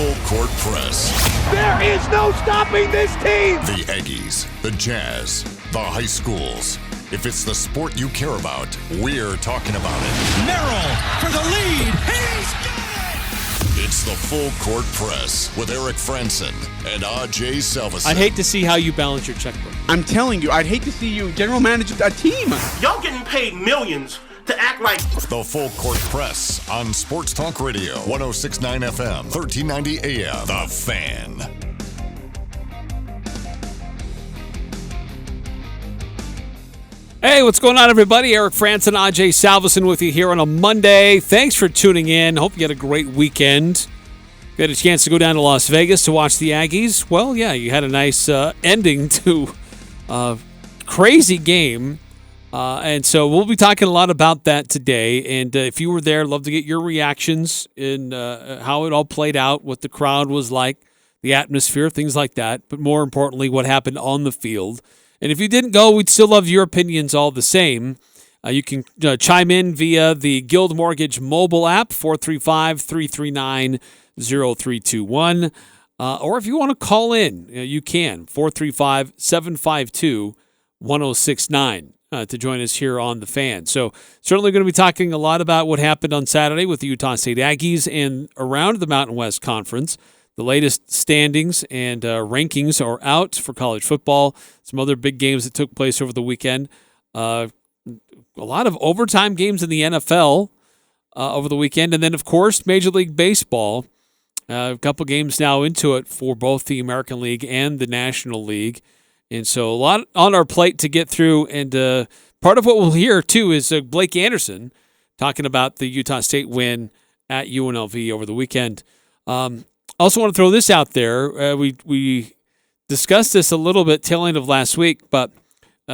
Full Court Press. There is no stopping this team! The Aggies, the Jazz, the high schools. If it's the sport you care about, we're talking about it. Merrill for the lead. He's got it! It's the Full Court Press with Eric Frandsen and Ajay Salvesen. I'd hate to see how you balance your checkbook. I'm telling you, I'd hate to see you general manage a team. Y'all getting paid millions to act like... The Full Court Press on Sports Talk Radio, 106.9 FM, 1390 AM. The Fan. Hey, what's going on, everybody? Eric Frandsen, Ajay Salvesen with you here on a Monday. Thanks for tuning in. Hope you had a great weekend. You had a chance to go down to Las Vegas to watch the Aggies. Well, yeah, you had a nice ending to a crazy game. And so we'll be talking a lot about that today. And if you were there, I'd love to get your reactions in how it all played out, what the crowd was like, the atmosphere, things like that. But more importantly, what happened on the field. And if you didn't go, we'd still love your opinions all the same. You can chime in via the Guild Mortgage mobile app, 435-339-0321. Or if you want to call in, you can, 435-752-1069. To join us here on The Fan. So certainly going to be talking a lot about what happened on Saturday with the Utah State Aggies and around the Mountain West Conference. The latest standings and rankings are out for college football. Some other big games that took place over the weekend. A lot of overtime games in the NFL over the weekend. And then, of course, Major League Baseball. A couple games now into it for both the American League and the National League. And so a lot on our plate to get through. And part of what we'll hear, too, is Blake Anderson talking about the Utah State win at UNLV over the weekend. Also want to throw this out there. We discussed this a little bit tail end of last week, but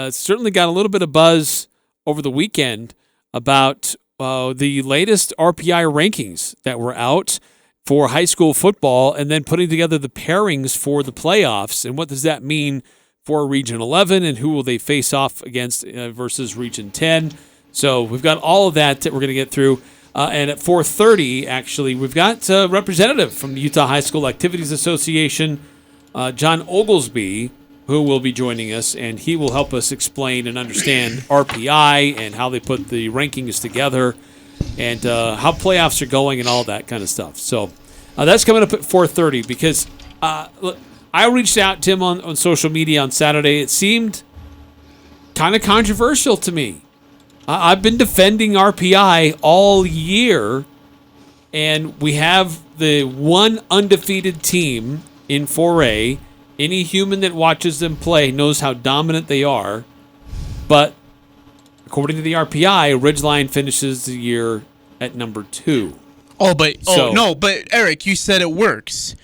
certainly got a little bit of buzz over the weekend about the latest RPI rankings that were out for high school football and then putting together the pairings for the playoffs. And what does that mean for Region 11 and who will they face off against versus Region 10. So we've got all of that we're going to get through. And at 4:30, actually, we've got a representative from the Utah High School Activities Association, John Oglesby, who will be joining us, and he will help us explain and understand RPI and how they put the rankings together and how playoffs are going and all that kind of stuff. So that's coming up at 4:30 because look, I reached out to him on social media on Saturday. It seemed kind of controversial to me. I've been defending RPI all year, and we have the one undefeated team in 4A. Any human that watches them play knows how dominant they are. But according to the RPI, Ridgeline finishes the year at number 2. But Eric, you said it works.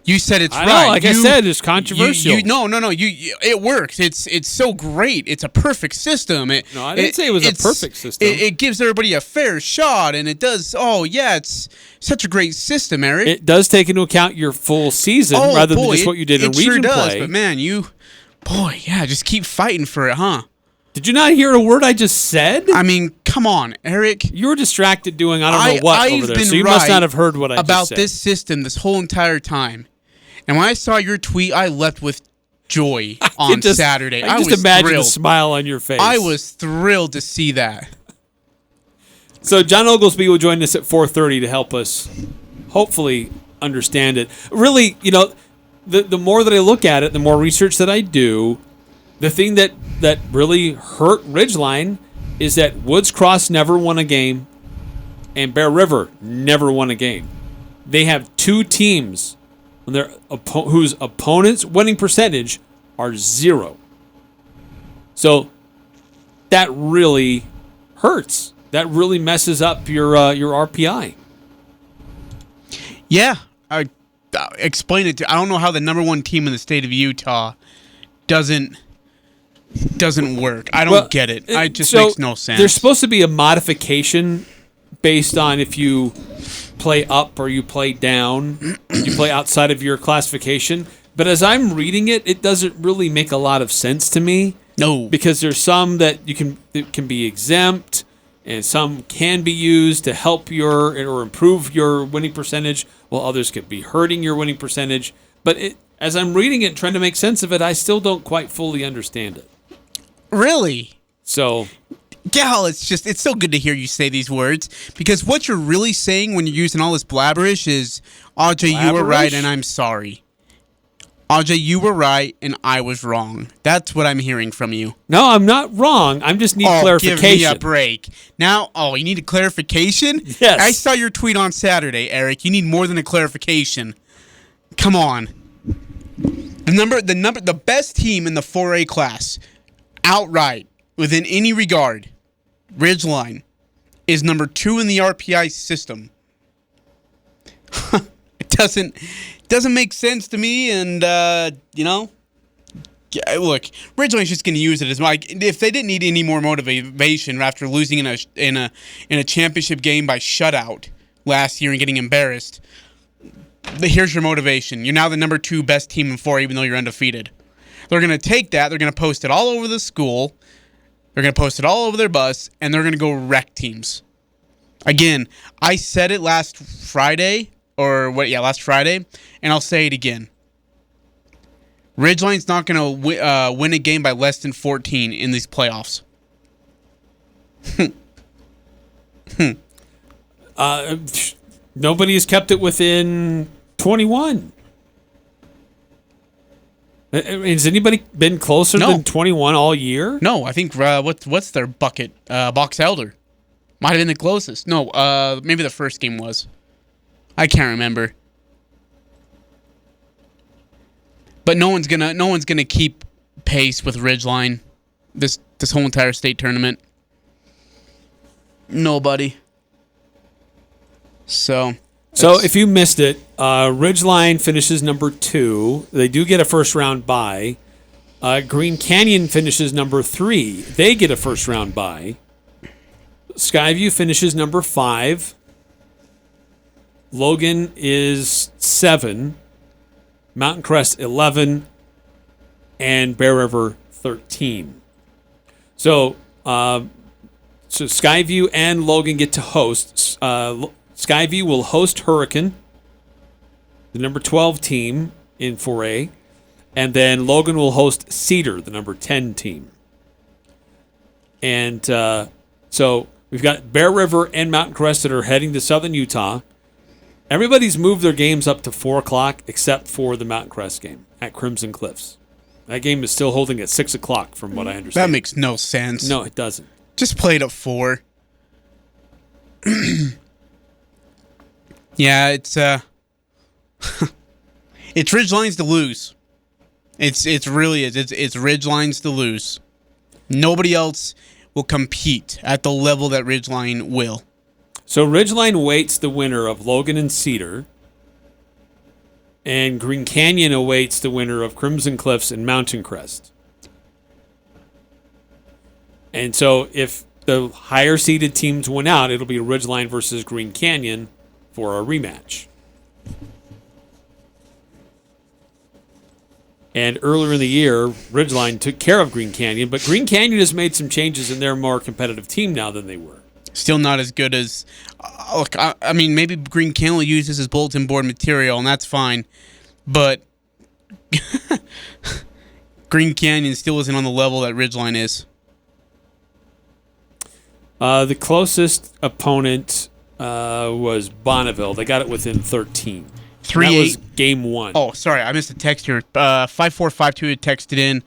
You said it's I know, right. Like I said, it's controversial. No. It works. It's so great. It's a perfect system. I didn't say it was a perfect system. It gives everybody a fair shot, and it does. Oh yeah, it's such a great system, Eric. It does take into account your full season rather than just what you did in region sure does, play. But man, just keep fighting for it, huh? Did you not hear a word I just said? I mean, come on, Eric. You were distracted doing I don't know what over there, so you must not have heard what I just said. About this system this whole entire time. And when I saw your tweet, I left with joy on Saturday. I was imagine thrilled. The smile on your face. I was thrilled to see that. So John Oglesby will join us at 4:30 to help us hopefully understand it. Really, the more that I look at it, the more research that I do, the thing that really hurt Ridgeline is that Woods Cross never won a game and Bear River never won a game. They have 2 teams whose opponents' winning percentage are 0. So that really hurts. That really messes up your RPI. Yeah, explain it. I don't know how the number 1 team in the state of Utah doesn't work. I don't get it. It just makes no sense. There's supposed to be a modification based on if you play up or you play down, you play outside of your classification. But as I'm reading it, it doesn't really make a lot of sense to me. No. Because there's some that it can be exempt, And some can be used to help or improve your winning percentage, while others could be hurting your winning percentage. But as I'm reading it, trying to make sense of it, I still don't quite fully understand it. Really? So, Gal, it's so good to hear you say these words, because what you're really saying when you're using all this blabberish is, Ajay, you were right and I'm sorry. Ajay, you were right and I was wrong. That's what I'm hearing from you. No, I'm not wrong. I just need clarification. Give me a break. Now, you need a clarification? Yes. I saw your tweet on Saturday, Eric. You need more than a clarification. Come on. The best team in the 4A class, outright, within any regard, Ridgeline, is number 2 in the RPI system. It doesn't make sense to me, and look, Ridgeline's just going to use it as like, if they didn't need any more motivation after losing in a championship game by shutout last year and getting embarrassed. Here's your motivation. You're now the number 2 best team in 4, even though you're undefeated. They're going to take that. They're going to post it all over the school. They're going to post it all over their bus, and they're going to go wreck teams. Again, I said it last Friday, last Friday, and I'll say it again. Ridgeline's not going to win a game by less than 14 in these playoffs. Nobody has kept it within 21. Has anybody been closer than 21 all year? No, I think what's their bucket? Box Elder might have been the closest. No, maybe the first game was. I can't remember. But no one's gonna keep pace with Ridgeline this whole entire state tournament. Nobody. So if you missed it, Ridgeline finishes number 2. They do get a first round bye. Green Canyon finishes number 3. They get a first round bye. Skyview finishes number 5. Logan is 7. Mountain Crest 11. And Bear River 13. So Skyview and Logan get to host. Skyview will host Hurricane, the number 12 team in 4A, and then Logan will host Cedar, the number 10 team. And so we've got Bear River and Mountain Crest that are heading to Southern Utah. Everybody's moved their games up to 4 o'clock except for the Mountain Crest game at Crimson Cliffs. That game is still holding at 6 o'clock from what I understand. That makes no sense. No, it doesn't. Just play it at 4. Yeah, it's Ridgeline's to lose. It really is. It's Ridgeline's to lose. Nobody else will compete at the level that Ridgeline will. So Ridgeline awaits the winner of Logan and Cedar, and Green Canyon awaits the winner of Crimson Cliffs and Mountain Crest. And so if the higher seeded teams win out, it'll be Ridgeline versus Green Canyon for a rematch. And earlier in the year, Ridgeline took care of Green Canyon, but Green Canyon has made some changes and they're a more competitive team now than they were. Still not as good as... look, I mean, maybe Green Canyon will use this as bulletin board material, and that's fine. But Green Canyon still isn't on the level that Ridgeline is. The closest opponent was Bonneville. They got it within 13. That was game 1. Oh, sorry, I missed a text here. 5452 texted in.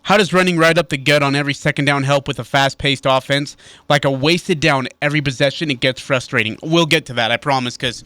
How does running right up the gut on every second down help with a fast-paced offense? Like a wasted down every possession, it gets frustrating. We'll get to that, I promise, because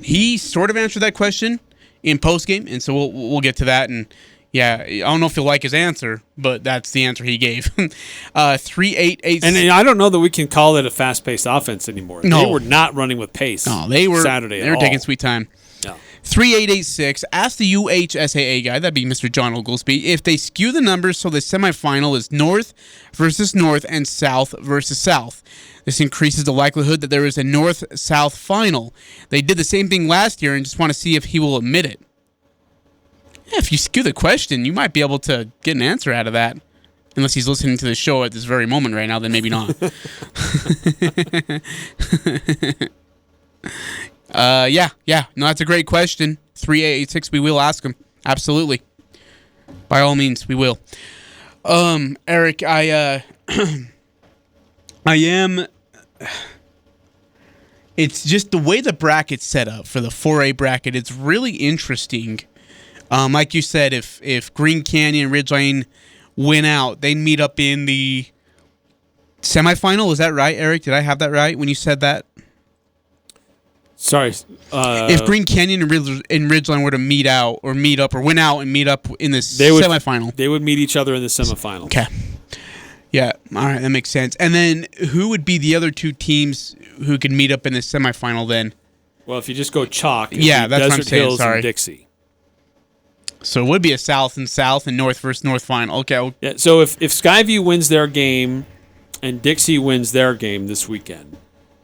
he sort of answered that question in postgame, and so we'll get to that. And yeah, I don't know if you'll like his answer, but that's the answer he gave. 388. And I don't know that we can call it a fast-paced offense anymore. No. They were not running with pace. No, they were Saturday. They were taking sweet time. No. 3886. Ask the UHSAA guy, that'd be Mr. John Oglesby, if they skew the numbers so the semifinal is North versus North and South versus South. This increases the likelihood that there is a North-South final. They did the same thing last year and just want to see if he will admit it. Yeah, if you skew the question, you might be able to get an answer out of that. Unless he's listening to the show at this very moment right now, then maybe not. Yeah. No, that's a great question. 3886, we will ask him. Absolutely. By all means, we will. Eric, I am... It's just the way the bracket's set up for the 4A bracket. It's really interesting. Like you said, if Green Canyon and Ridgeline win out, they meet up in the semifinal. Is that right, Eric? Did I have that right when you said that? Sorry. If Green Canyon and Ridgeline were to meet up or win out and meet up in the semifinal. They would meet each other in the semifinal. Okay. Yeah, all right, that makes sense. And then who would be the other two teams who could meet up in the semifinal then? Well, if you just go chalk, that's what I'm Desert saying. Hills Sorry. and Dixie. So it would be a South and North versus North final. Okay. Yeah. So if Skyview wins their game and Dixie wins their game this weekend,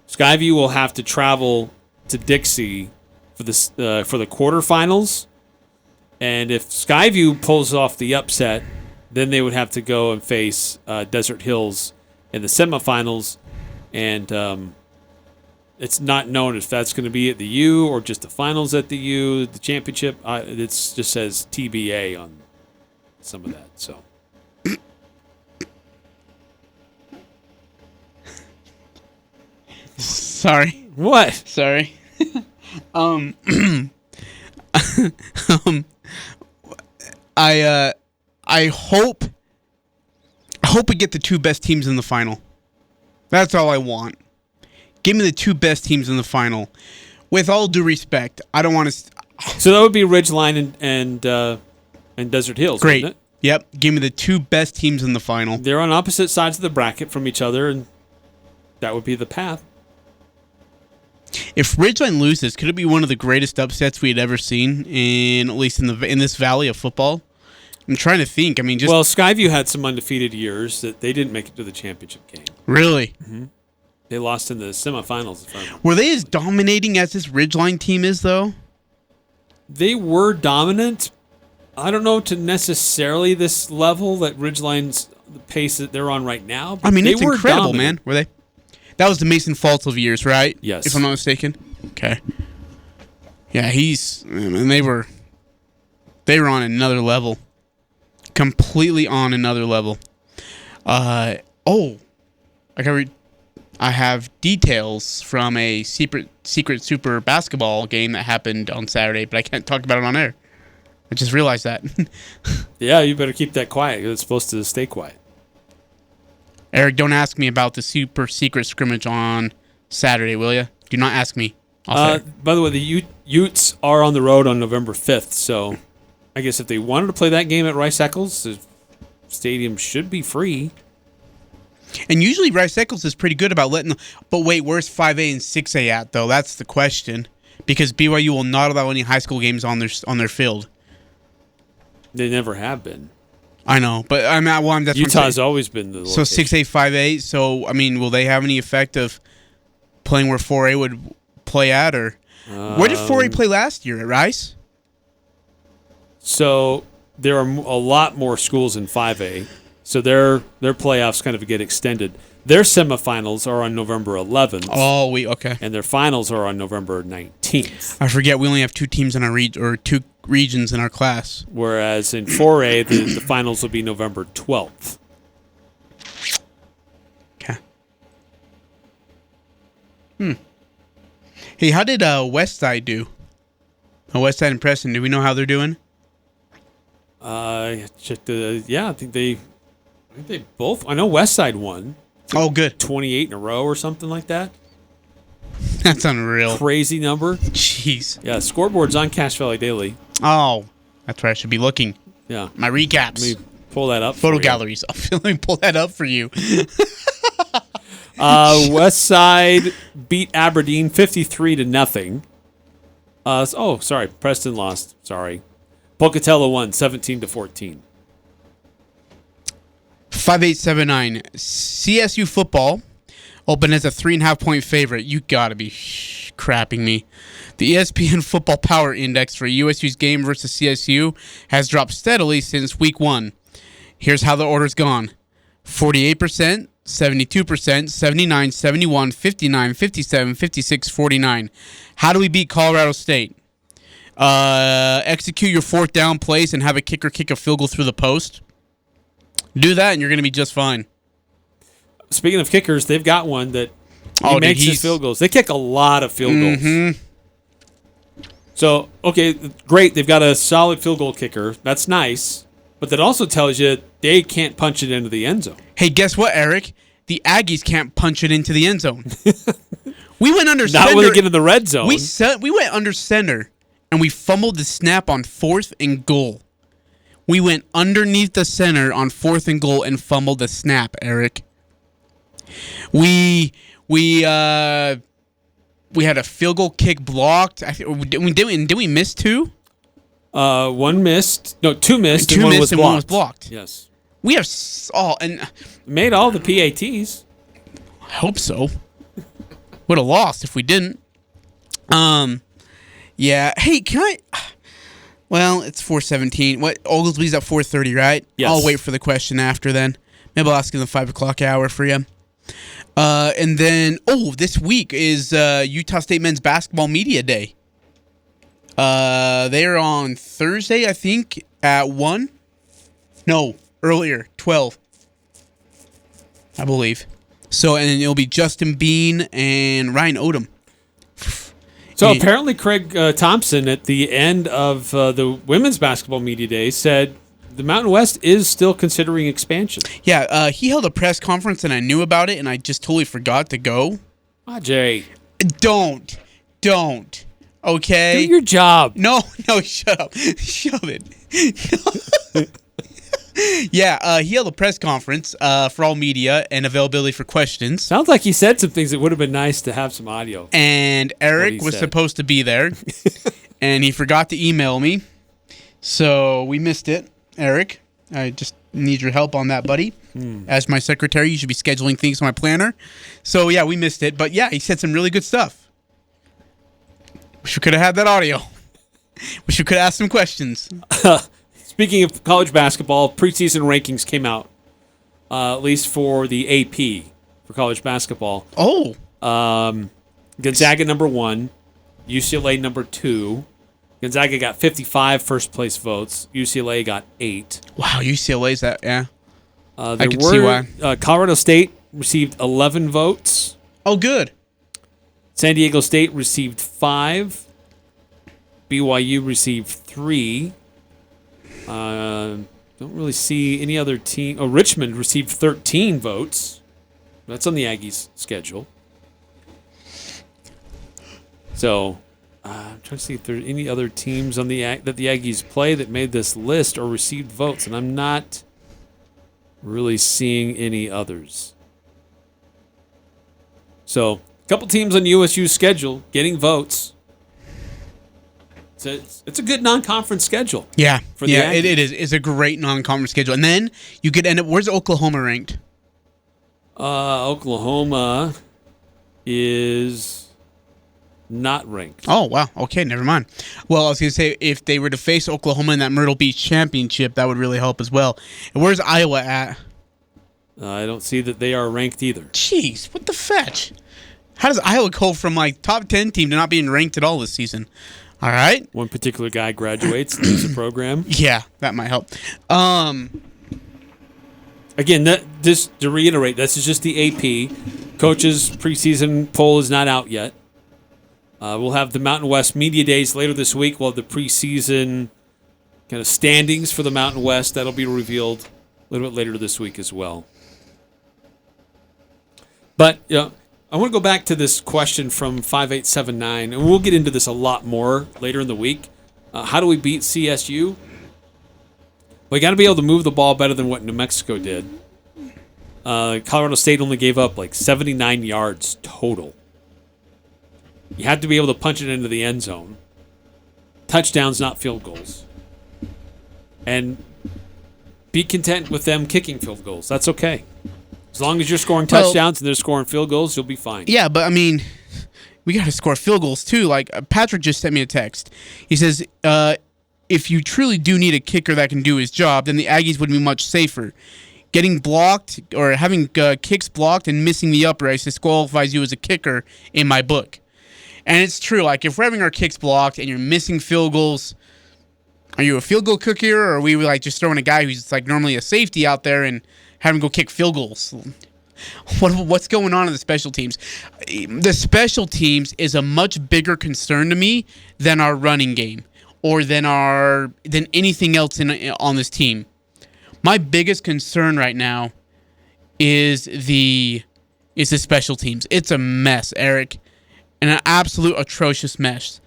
Skyview will have to travel to Dixie for the quarterfinals. And if Skyview pulls off the upset, then they would have to go and face Desert Hills in the semifinals. And it's not known if that's going to be at the U or just the finals at the U, the championship. It just says TBA on some of that. So, Sorry. what? Sorry. I hope we get the two best teams in the final. That's all I want. Give me the two best teams in the final. With all due respect, I don't want to. So that would be Ridgeline and Desert Hills. Great. Wouldn't it? Yep. Give me the two best teams in the final. They're on opposite sides of the bracket from each other, and that would be the path. If Ridgeline loses, could it be one of the greatest upsets we had ever seen in at least in this valley of football? I'm trying to think. I mean, Well, Skyview had some undefeated years that they didn't make it to the championship game. Really? Mm-hmm. They lost in the semifinals. Were they as dominating as this Ridgeline team is, though? They were dominant. I don't know to necessarily this level that Ridgeline's the pace that they're on right now. I mean, they it's were incredible, dominant. man. Were they? That was the Mason Faltzell years, right? Yes. If I'm not mistaken. Okay. Yeah, they were on another level. Completely on another level. I have details from a secret super basketball game that happened on Saturday, but I can't talk about it on air. I just realized that. Yeah, you better keep that quiet. It's supposed to stay quiet. Eric, don't ask me about the super secret scrimmage on Saturday, will you? Do not ask me. By the way, the Utes are on the road on November 5th, so I guess if they wanted to play that game at Rice Eccles, the stadium should be free. And usually Rice Eccles is pretty good about letting them. But wait, where's 5A and 6A at, though? That's the question. Because BYU will not allow any high school games on their field. They never have been. I know, but that's Utah's always been the location. So 6A, 5A. So I mean, will they have any effect of playing where 4A would play at, or where did 4A play last year at Rice? So there are a lot more schools in 5A, so their playoffs kind of get extended. Their semifinals are on November 11th. Oh, okay. And their finals are on November 19th. I forget we only have two teams in our two regions in our class. Whereas in 4A, the finals will be November 12th. Okay. Hey, how did Westside do? Westside and Preston, do we know how they're doing? I think they both. I know Westside won. Oh, good. 28 in a row or something like that. That's unreal. Crazy number. Jeez. Yeah, scoreboard's on Cache Valley Daily. Oh, that's where I should be looking. Yeah. My recaps. Let me pull that up. Photo galleries. Let me pull that up for you. Westside beat Aberdeen 53-0. Sorry. Preston lost. Sorry. Pocatello won 17-14. 5879. CSU football opened as a 3.5-point favorite. You gotta be crapping me. The ESPN Football Power Index for USU's game versus CSU has dropped steadily since week 1. Here's how the order's gone. 48%, 72%, 79, 71, 59, 57, 56, 49. How do we beat Colorado State? Execute your fourth down plays and have a kicker kick a field goal through the post. Do that and you're going to be just fine. Speaking of kickers, they've got one that makes his field goals. They kick a lot of field goals. So, okay, great. They've got a solid field goal kicker. That's nice. But that also tells you they can't punch it into the end zone. Hey, guess what, Eric? The Aggies can't punch it into the end zone. We went under center. Not when they get in the red zone. We went under center, and we fumbled the snap on 4th and goal. We went underneath the center on 4th and goal and fumbled the snap, Eric. We had a field goal kick blocked. Did we miss 2? One missed. No, 2 missed. Two and missed and one was blocked. Yes. We have and made all the PATs. I hope so. Would have lost if we didn't. Yeah. Hey, can I? Well, it's 4:17. What? Oglesby's at 4:30, right? Yes. I'll wait for the question after then. Maybe I'll ask in the 5 o'clock hour for you. And then, this week is Utah State Men's Basketball Media Day. They're on Thursday, I think, at 1. No, earlier, 12. I believe. So, and it'll be Justin Bean and Ryan Odom. So apparently Craig Thompson at the end of the Women's Basketball Media Day said the Mountain West is still considering expansion. Yeah, he held a press conference and I knew about it and I just totally forgot to go. Ajay. Don't. Okay? Do your job. No, shut up. Shove it. Yeah, he held a press conference for all media and availability for questions. Sounds like he said some things that would have been nice to have some audio. And Eric was supposed to be there, and he forgot to email me. So we missed it, Eric. I just need your help on that, buddy. As my secretary, you should be scheduling things on my planner. So, yeah, we missed it. But, yeah, he said some really good stuff. Wish we could have had that audio. Wish we could have asked some questions. Speaking of college basketball, preseason rankings came out, at least for the AP for college basketball. Oh. Gonzaga number 1, UCLA number 2. Gonzaga got 55 first-place votes. UCLA got 8. Wow, UCLA's that, yeah. I can see why. Colorado State received 11 votes. Oh, good. San Diego State received 5. BYU received 3. Don't really see any other team. Oh, Richmond received 13 votes. That's on the Aggies' schedule. So, I'm trying to see if there are any other teams on that the Aggies play that made this list or received votes, and I'm not really seeing any others. So, a couple teams on USU's schedule getting votes. It's a good non-conference schedule. Yeah, for the Aggies. It is. It's a great non-conference schedule. And then you could end up. Where's Oklahoma ranked? Oklahoma is not ranked. Oh, wow. Okay, never mind. Well, I was going to say, if they were to face Oklahoma in that Myrtle Beach championship, that would really help as well. And where's Iowa at? I don't see that they are ranked either. Jeez, what the fetch? How does Iowa go from top 10 team to not being ranked at all this season? All right. One particular guy graduates, leaves the program. Yeah, that might help. Again, just to reiterate, this is just the AP. Coaches' preseason poll is not out yet. We'll have the Mountain West Media Days later this week. We'll have the preseason kind of standings for the Mountain West. That'll be revealed a little bit later this week as well. But, I want to go back to this question from 5879, and we'll get into this a lot more later in the week. How do we beat CSU? We got to be able to move the ball better than what New Mexico did. Colorado State only gave up 79 yards total. You have to be able to punch it into the end zone. Touchdowns, not field goals. And be content with them kicking field goals. That's okay. As long as you're scoring touchdowns and they're scoring field goals, you'll be fine. Yeah, but I mean, we got to score field goals too. Patrick just sent me a text. He says, if you truly do need a kicker that can do his job, then the Aggies would be much safer. getting blocked or having kicks blocked and missing the uprights disqualifies you as a kicker in my book. And it's true. Like, if we're having our kicks blocked and you're missing field goals, are you a field goal kicker, or are we like just throwing a guy who's like normally a safety out there and having him go kick field goals? What's going on in the special teams? The special teams is a much bigger concern to me than our running game or than anything else on this team. My biggest concern right now is the special teams. It's a mess, Eric. An absolute atrocious mess,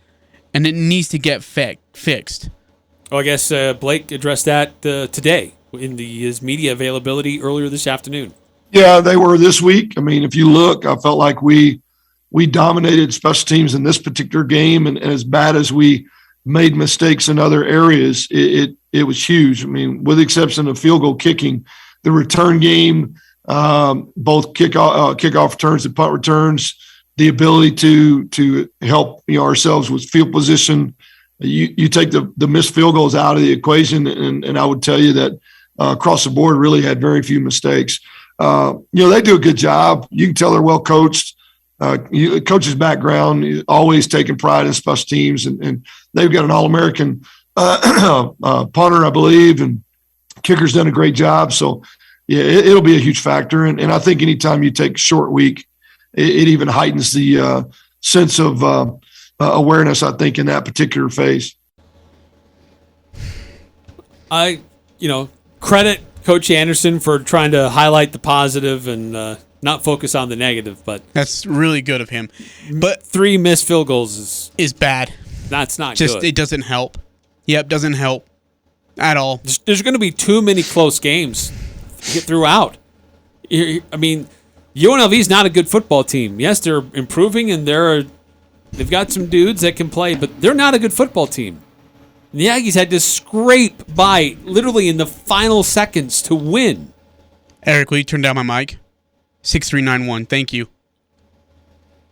and it needs to get fixed. Well, I guess Blake addressed that today in his media availability earlier this afternoon. Yeah, they were this week. I mean, if you look, I felt like we dominated special teams in this particular game, and as bad as we made mistakes in other areas, it was huge. I mean, with the exception of field goal kicking, the return game, both kickoff returns and punt returns, the ability to help ourselves with field position. You take the missed field goals out of the equation, and I would tell you that across the board really had very few mistakes. They do a good job. You can tell they're well coached. Coach's background is always taking pride in special teams, and they've got an All-American punter, I believe, and kicker's done a great job. So, yeah, it'll be a huge factor. And I think anytime you take a short week, it even heightens the sense of awareness, I think, in that particular phase. Credit Coach Anderson for trying to highlight the positive and not focus on the negative. But that's really good of him. But 3 missed field goals is bad. That's not just good. It doesn't help. Yep, doesn't help at all. There's going to be too many close games throughout. I mean, UNLV's not a good football team. Yes, they're improving, and they've got some dudes that can play, but they're not a good football team. And the Aggies had to scrape by literally in the final seconds to win. Eric, will you turn down my mic? 6391, thank you.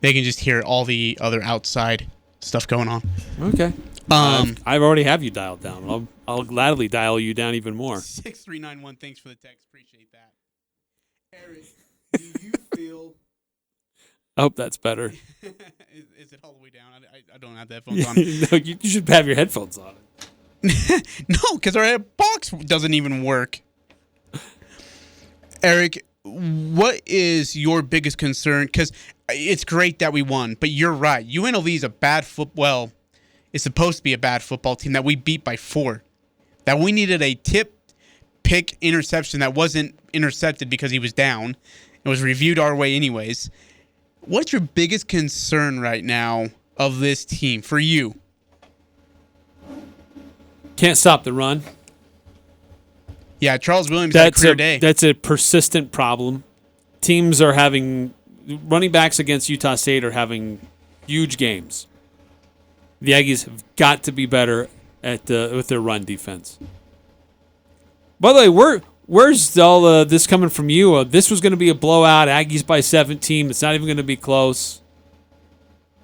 They can just hear all the other outside stuff going on. Okay. I already have you dialed down. I'll gladly dial you down even more. 6391, thanks for the text. Appreciate that. Eric, do you feel... I hope that's better. Is it all the way down? I don't have the headphones on. No, you should have your headphones on. No, because our box doesn't even work. Eric, what is your biggest concern? Because it's great that we won, but you're right. UNLV is a bad well, it's supposed to be a bad football team that we beat by 4. That we needed a pick interception that wasn't intercepted because he was down. It was reviewed our way anyways. What's your biggest concern right now of this team for you? Can't stop the run. Yeah, Charles Williams had a career day. That's a persistent problem. Teams are having running backs against Utah State are having huge games. The Aggies have got to be better with their run defense. By the way, where's all this coming from you? This was going to be a blowout. Aggies by 17. It's not even going to be close.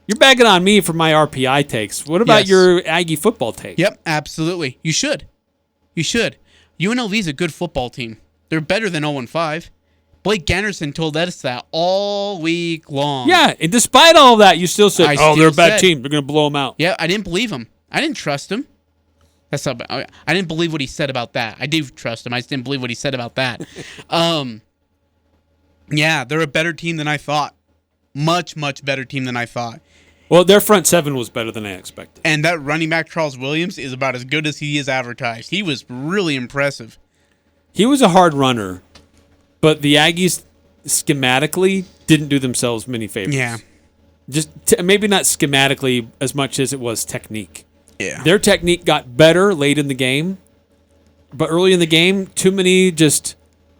You're bagging on me for my RPI takes. What about your Aggie football take? Yep, absolutely. You should. UNLV is a good football team. They're better than 0-5. Blake Ganderson told us that all week long. Yeah, and despite all of that, you still said, they're a bad team. They're going to blow them out. Yeah, I didn't believe him. I didn't trust him. That's not bad. I didn't believe what he said about that. I do trust him. I just didn't believe what he said about that. Yeah, they're a better team than I thought. Much, much better team than I thought. Well, their front 7 was better than I expected. And that running back, Charles Williams, is about as good as he is advertised. He was really impressive. He was a hard runner, but the Aggies schematically didn't do themselves many favors. Yeah. Just maybe not schematically as much as it was technique. Yeah. Their technique got better late in the game, but early in the game, too many just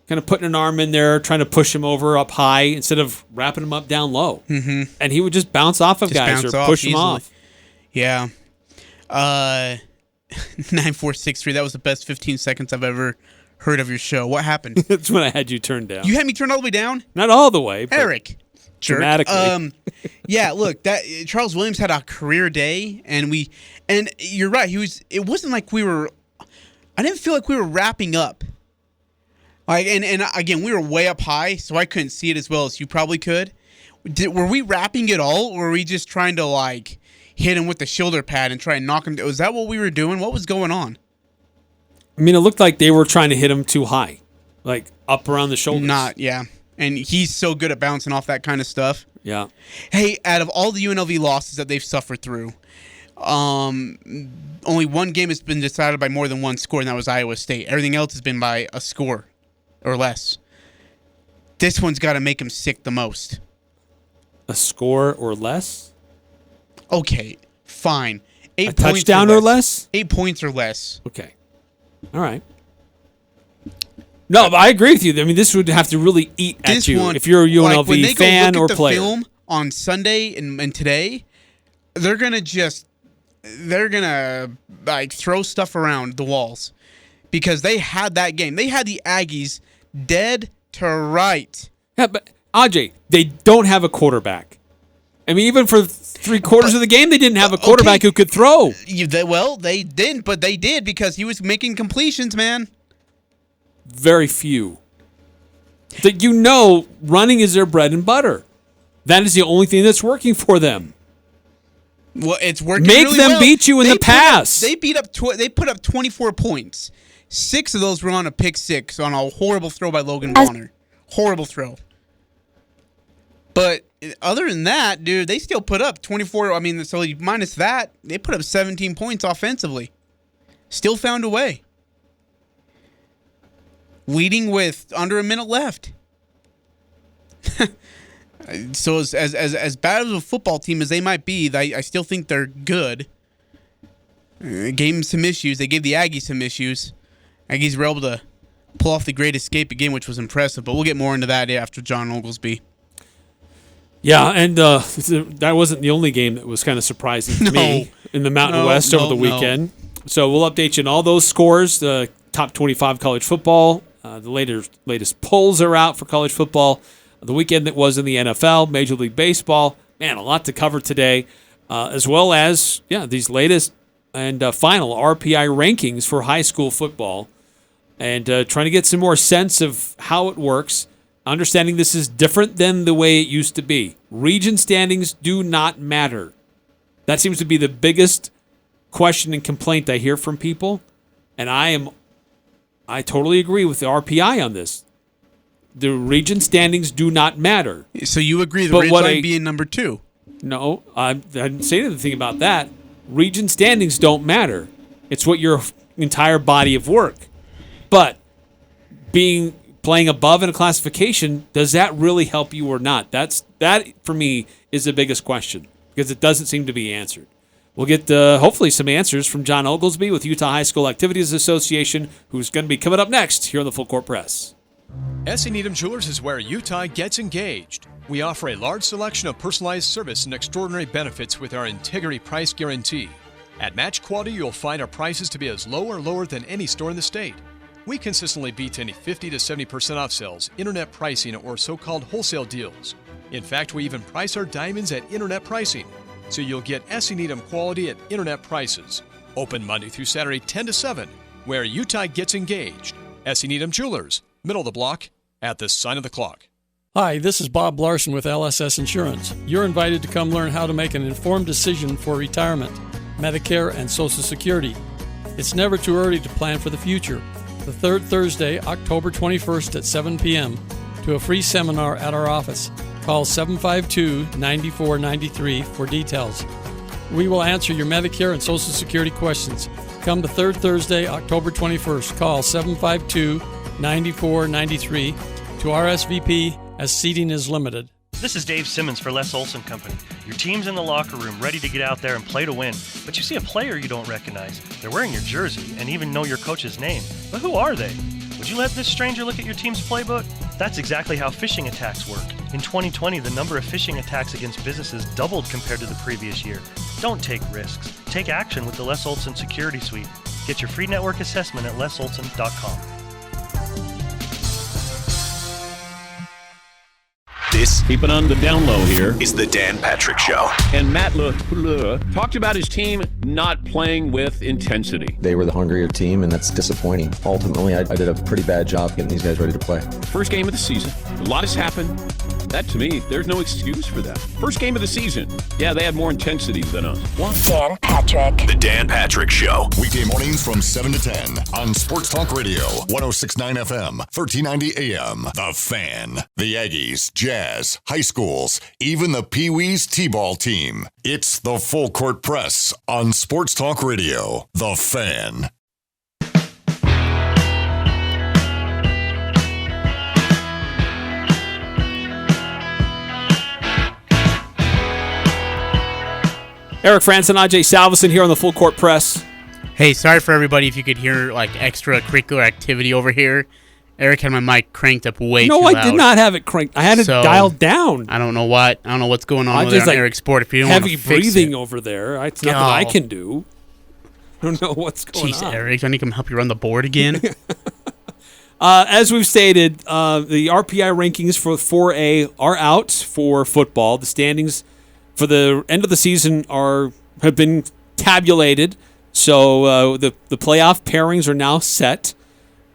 kind of putting an arm in there, trying to push him over up high instead of wrapping him up down low. Mm-hmm. And he would just bounce off of guys or push them off. Yeah. 9463, that was the best 15 seconds I've ever heard of your show. What happened? That's when I had you turned down. You had me turned all the way down? Not all the way. But Eric. Dramatically. Yeah, look, that Charles Williams had a career day, and you're right, it wasn't like I didn't feel like we were wrapping up. Like, and again, we were way up high, so I couldn't see it as well as you probably could. Were we wrapping it all, or were we just trying to, like, hit him with the shoulder pad and try and knock him? Was that what we were doing? What was going on? I mean, it looked like they were trying to hit him too high, like up around the shoulders. Yeah. And he's so good at bouncing off that kind of stuff. Yeah. Hey, out of all the UNLV losses that they've suffered through, only one game has been decided by more than one score, and that was Iowa State. Everything else has been by a score or less. This one's got to make him sick the most. A score or less? Okay, fine. 8 A points touchdown or less? 8 points or less. Okay. All right. No, but I agree with you. I mean, this would have to really eat at This you one, if you're a UNLV like, when they go fan look or at the player. film on Sunday and today, they're gonna like throw stuff around the walls because they had that game. They had the Aggies dead to right. Yeah, but Ajay, they don't have a quarterback. I mean, even for 3/4 of the game, they didn't have a quarterback who could throw. They didn't, but they did because he was making completions, man. Very few. That running is their bread and butter. That is the only thing that's working for them. Well, it's working. Make really them well. beat you in the pass. They put up 24 points. 6 of those were on a pick six on a horrible throw by Logan Bonner. Horrible throw. But other than that, dude, they still put up 24. I mean, so minus that, they put up 17 points offensively. Still found a way. Leading with under a minute left. So as bad of a football team as they might be, I still think they're good. Gave them some issues. They gave the Aggies some issues. Aggies were able to pull off the great escape again, which was impressive. But we'll get more into that after John Oglesby. Yeah, and that wasn't the only game that was kind of surprising to me in the Mountain West over the weekend. So we'll update you on all those scores, the top 25 college football. The latest polls are out for college football. The weekend that was in the NFL, Major League Baseball. Man, a lot to cover today, as well as these latest and final RPI rankings for high school football, and trying to get some more sense of how it works. Understanding this is different than the way it used to be. Region standings do not matter. That seems to be the biggest question and complaint I hear from people, and I totally agree with the RPI on this. The region standings do not matter. So you agree the Ridgeline being number 2? No, I didn't say anything about that. Region standings don't matter. It's what your entire body of work. But playing above in a classification, does that really help you or not? That for me is the biggest question because it doesn't seem to be answered. We'll get hopefully some answers from John Oglesby with Utah High School Activities Association, who's going to be coming up next here on the Full Court Press. S.E. Needham Jewelers is where Utah gets engaged. We offer a large selection of personalized service and extraordinary benefits with our integrity price guarantee. At Match Quality, you'll find our prices to be as low or lower than any store in the state. We consistently beat any 50 to 70% off sales, internet pricing, or so-called wholesale deals. In fact, we even price our diamonds at internet pricing. So you'll get S.E. Needham quality at internet prices. Open Monday through Saturday 10 to 7, where Utah gets engaged. S.E. Needham Jewelers, middle of the block, at the sign of the clock. Hi, this is Bob Larson with LSS Insurance. You're invited to come learn how to make an informed decision for retirement, Medicare, and Social Security. It's never too early to plan for the future. The third Thursday, October 21st at 7 p.m. to a free seminar at our office. Call 752-9493 for details. We will answer your Medicare and Social Security questions. Come the third Thursday, October 21st. Call 752-9493 to RSVP as seating is limited. This is Dave Simmons for Les Olson Company. Your team's in the locker room ready to get out there and play to win, but you see a player you don't recognize. They're wearing your jersey and even know your coach's name. But who are they? Would you let this stranger look at your team's playbook? That's exactly how phishing attacks work. In 2020, the number of phishing attacks against businesses doubled compared to the previous year. Don't take risks. Take action with the Les Olson Security Suite. Get your free network assessment at lesolson.com. This, Keep it on the down low here. is the Dan Patrick Show. And Matt LeFleur talked about his team not playing with intensity. They were the hungrier team, and that's disappointing. Ultimately, I did a pretty bad job getting these guys ready to play. First game of the season. A lot has happened. That, to me, there's no excuse for that. First game of the season. Yeah, they had more intensity than us. What? Dan Patrick. The Dan Patrick Show. Weekday mornings from 7 to 10 on Sports Talk Radio, 106.9 FM, 1390 AM. The Fan. The Aggies, Jazz, high schools, even the Pee Wee's T-ball team. It's the Full Court Press on Sports Talk Radio. The Fan. Eric Frandsen, Ajay Salvesen here on the Full Court Press. Hey, sorry for everybody if you could hear like extracurricular activity over here. Eric had my mic cranked up way too loud. No, I did not have it cranked. I had it dialed down. I don't know what's going on with like Eric's board. If you don't want to heavy fix breathing it. over there. It's nothing I can do. I don't know what's going on. Jeez, Eric, I need to come help you run the board again. As we've stated, the RPI rankings for 4A are out for football. The standings for the end of the season have been tabulated, so the playoff pairings are now set,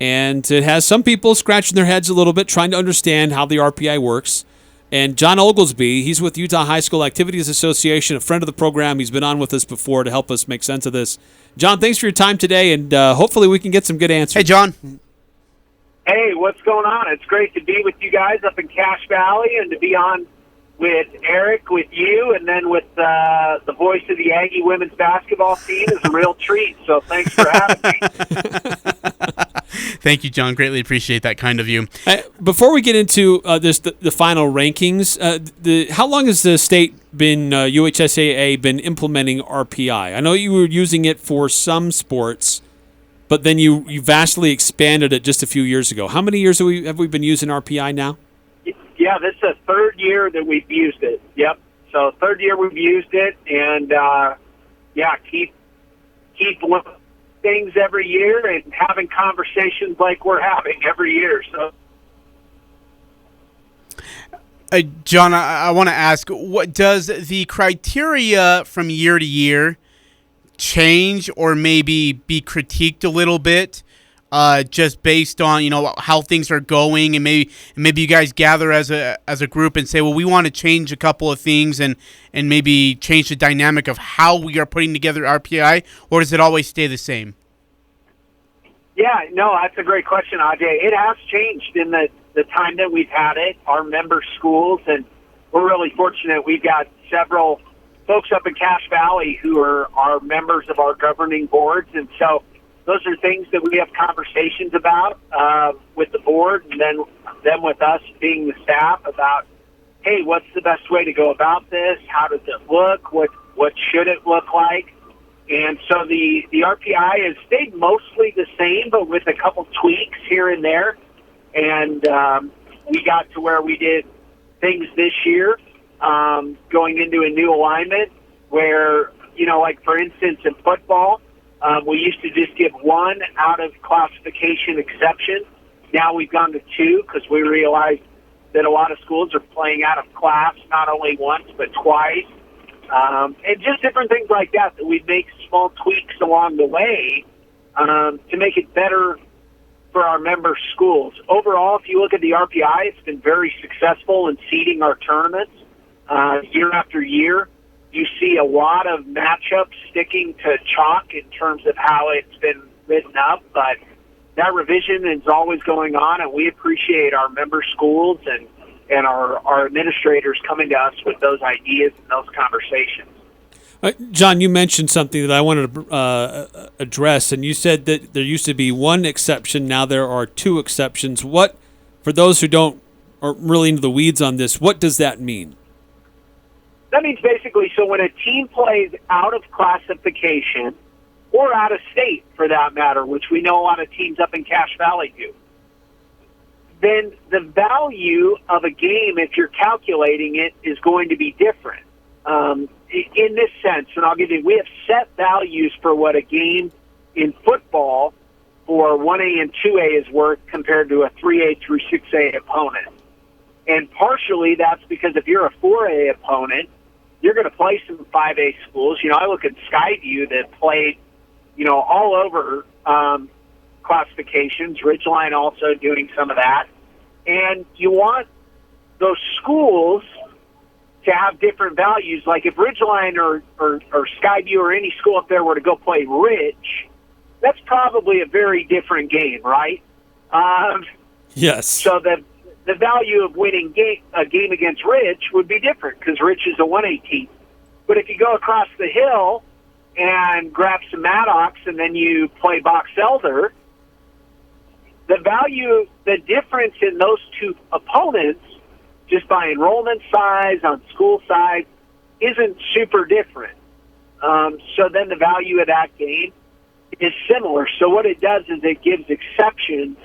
and it has some people scratching their heads a little bit trying to understand how the RPI works. And John Oglesby, he's with Utah High School Activities Association, a friend of the program. He's been on with us before to help us make sense of this. John, thanks for your time today, and hopefully we can get some good answers. Hey, John. Hey, what's going on? It's great to be with you guys up in Cache Valley and to be on with Eric, with you, and then with the voice of the Aggie women's basketball team is a real treat. So thanks for having me. Thank you, John. Greatly appreciate that kind of you. Before we get into the final rankings, how long has the state been, UHSAA, been implementing RPI? I know you were using it for some sports, but then you vastly expanded it just a few years ago. How many years have we been using RPI now? Yeah, this is the third year that we've used it. Yep. So third year we've used it, and keep looking at things every year and having conversations like we're having every year. So, John, I want to ask, what does the criteria from year to year change, or maybe be critiqued a little bit? Just based on how things are going, and maybe you guys gather as a group and say, well, we want to change a couple of things and maybe change the dynamic of how we are putting together RPI, or does it always stay the same? Yeah, no, that's a great question, Ajay. It has changed in the time that we've had it. Our member schools, and we're really fortunate. We've got several folks up in Cache Valley who are members of our governing boards, and so those are things that we have conversations about with the board, and then with us being the staff about, hey, what's the best way to go about this? How does it look? What should it look like? And so the RPI has stayed mostly the same, but with a couple tweaks here and there. And we got to where we did things this year, going into a new alignment where, like for instance in football, we used to just give one out of classification exception. Now we've gone to two because we realized that a lot of schools are playing out of class not only once but twice. And just different things like that we make small tweaks along the way to make it better for our member schools. Overall, if you look at the RPI, it's been very successful in seeding our tournaments year after year. You see a lot of matchups sticking to chalk in terms of how it's been written up, but that revision is always going on, and we appreciate our member schools and our administrators coming to us with those ideas and those conversations. John, you mentioned something that I wanted to address, and you said that there used to be one exception, now there are two exceptions. What, for those who are really into the weeds on this, what does that mean? That means basically, so when a team plays out of classification or out of state, for that matter, which we know a lot of teams up in Cache Valley do, then the value of a game, if you're calculating it, is going to be different. In this sense, and I'll give you, we have set values for what a game in football for 1A and 2A is worth compared to a 3A through 6A opponent. And partially that's because if you're a 4A opponent, you're going to play some 5A schools. I look at Skyview that played, all over classifications, Ridgeline also doing some of that. And you want those schools to have different values. Like if Ridgeline or Skyview or any school up there were to go play Ridge, that's probably a very different game, right? Yes. So the value of winning a game against Ridge would be different because Ridge is a 1A team. But if you go across the hill and grab some Maddox and then you play Box Elder, the difference in those two opponents, just by enrollment size, on school size, isn't super different. So then the value of that game is similar. So what it does is it gives exceptions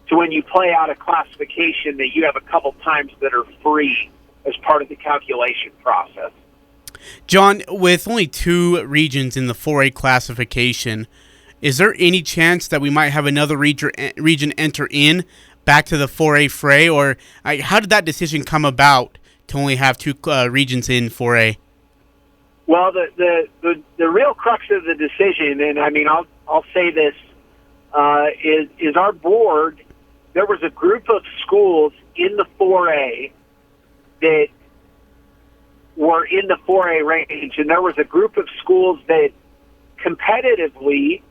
to when you play out a classification that you have a couple times that are free as part of the calculation process. John, with only 2 regions in the 4A classification, is there any chance that we might have another region enter in back to the 4A fray? Or how did that decision come about to only have 2 regions in 4A? Well, the real crux of the decision, and I mean, I'll say this, is our board. There was a group of schools in the 4A that were in the 4A range, and there was a group of schools that competitively,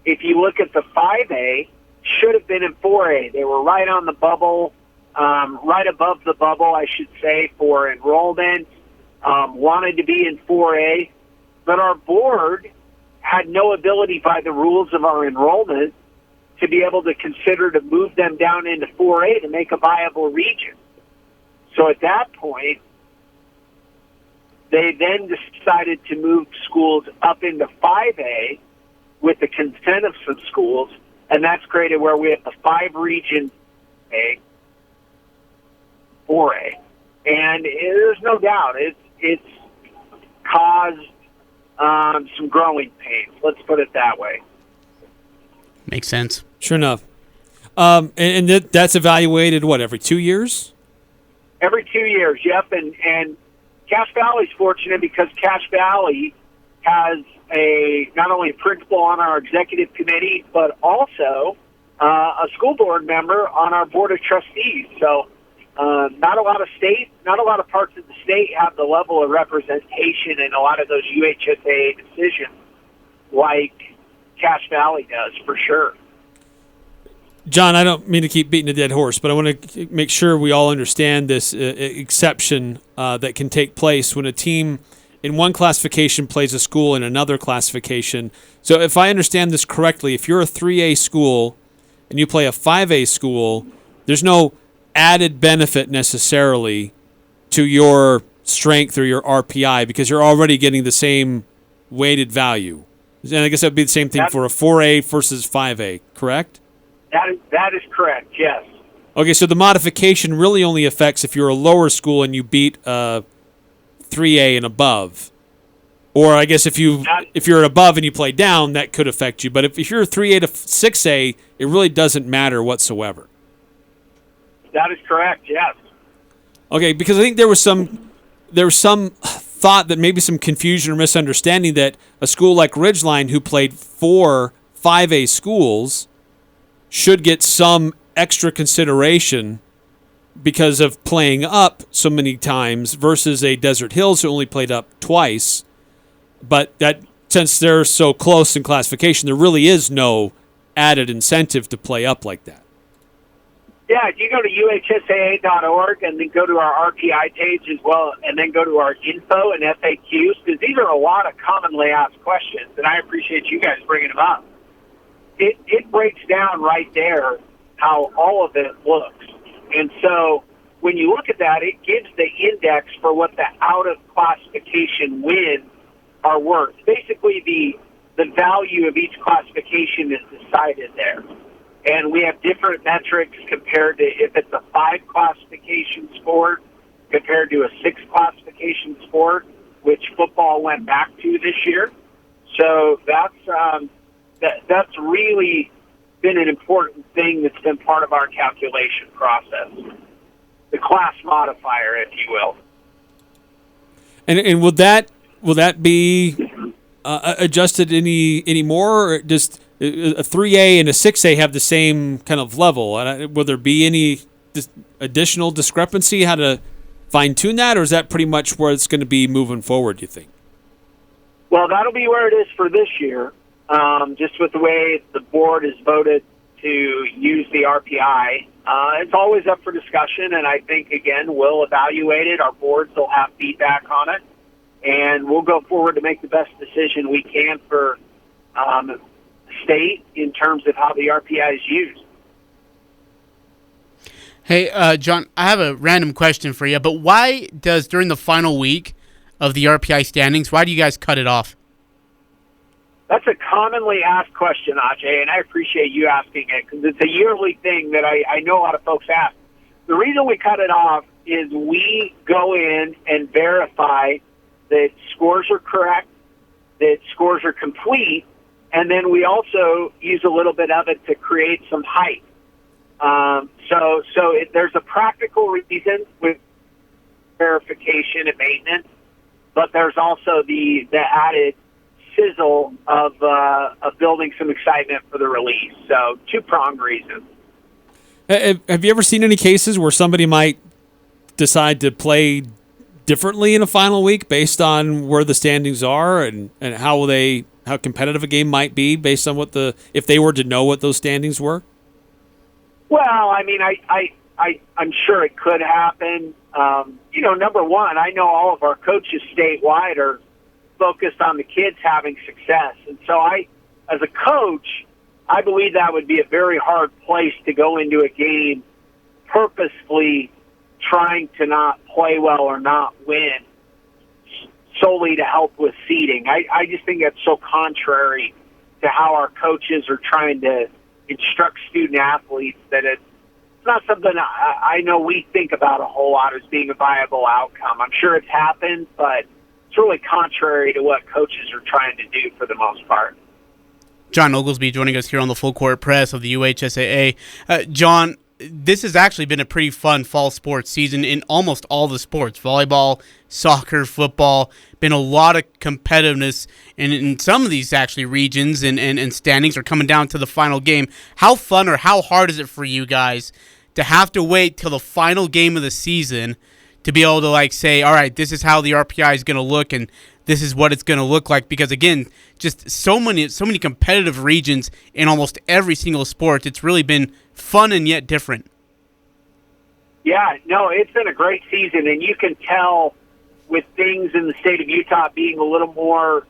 if you look at the 5A, should have been in 4A. They were right on the bubble, right above the bubble, I should say, for enrollment, wanted to be in 4A, but our board had no ability by the rules of our enrollment to be able to consider to move them down into 4A to make a viable region. So at that point, they then decided to move schools up into 5A with the consent of some schools, and that's created where we have a 5-region 4A. And there's no doubt it's caused some growing pains. Let's put it that way. Makes sense. Sure enough. And that's evaluated, every 2 years? Every 2 years, yep. And Cache Valley's fortunate because Cache Valley has not only a principal on our executive committee, but also a school board member on our board of trustees. So not a lot of parts of the state have the level of representation in a lot of those UHSAA decisions like Cache Valley does, for sure. John, I don't mean to keep beating a dead horse, but I want to make sure we all understand this exception that can take place when a team in one classification plays a school in another classification. So if I understand this correctly, if you're a 3A school and you play a 5A school, there's no added benefit necessarily to your strength or your RPI because you're already getting the same weighted value. And I guess that would be the same thing for a 4A versus 5A, correct? That is correct, yes. Okay, so the modification really only affects if you're a lower school and you beat 3A and above. Or I guess if you're above and you play down, that could affect you. But if you're 3A to 6A, it really doesn't matter whatsoever. That is correct, yes. Okay, because I think there was some thought that maybe some confusion or misunderstanding that a school like Ridgeline, who played 4 5A schools, should get some extra consideration because of playing up so many times versus a Desert Hills who only played up twice. But that since they're so close in classification, there really is no added incentive to play up like that. Yeah, if you go to UHSAA.org and then go to our RPI page as well, and then go to our info and FAQs, because these are a lot of commonly asked questions, and I appreciate you guys bringing them up. It breaks down right there how all of it looks. And so when you look at that, it gives the index for what the out-of-classification wins are worth. Basically, the value of each classification is decided there. And we have different metrics compared to if it's a 5-classification sport compared to a 6-classification sport, which football went back to this year. So that's really been an important thing that's been part of our calculation process. class modifier, if you will. And will that be adjusted any more, or just a 3A and a 6A have the same kind of level? Will there be any additional discrepancy how to fine-tune that, or is that pretty much where it's going to be moving forward, do you think? Well, that'll be where it is for this year, just with the way the board has voted to use the RPI. It's always up for discussion, and I think, again, we'll evaluate it. Our boards will have feedback on it, and we'll go forward to make the best decision we can for the state in terms of how the RPI is used. Hey, John, I have a random question for you, but why does, during the final week of the RPI standings, why do you guys cut it off? That's a commonly asked question, Ajay, and I appreciate you asking it because it's a yearly thing that I know a lot of folks ask. The reason we cut it off is we go in and verify that scores are correct, that scores are complete, and then we also use a little bit of it to create some hype. There's a practical reason with verification and maintenance, but there's also the added sizzle of building some excitement for the release. So two-pronged reasons. Have you ever seen any cases where somebody might decide to play differently in a final week based on where the standings are and how competitive a game might be based on if they were to know what those standings were? Well, I mean, I'm sure it could happen. Number one, I know all of our coaches statewide are focused on the kids having success. And so as a coach, I believe that would be a very hard place to go into a game purposefully trying to not play well or not win solely to help with seeding. I just think that's so contrary to how our coaches are trying to instruct student athletes that it's not something I know we think about a whole lot as being a viable outcome. I'm sure it's happened, but it's really contrary to what coaches are trying to do for the most part. John Oglesby joining us here on the Full Court Press of the UHSAA. John, this has actually been a pretty fun fall sports season in almost all the sports. Volleyball, soccer, football. Been a lot of competitiveness in some of these actually regions and standings are coming down to the final game. How fun or how hard is it for you guys to have to wait till the final game of the season to be able to say, all right, this is how the RPI is going to look and this is what it's going to look like? Because again, just so many competitive regions in almost every single sport. It's really been fun and yet different. Yeah, no, it's been a great season, and you can tell with things in the state of Utah being a little more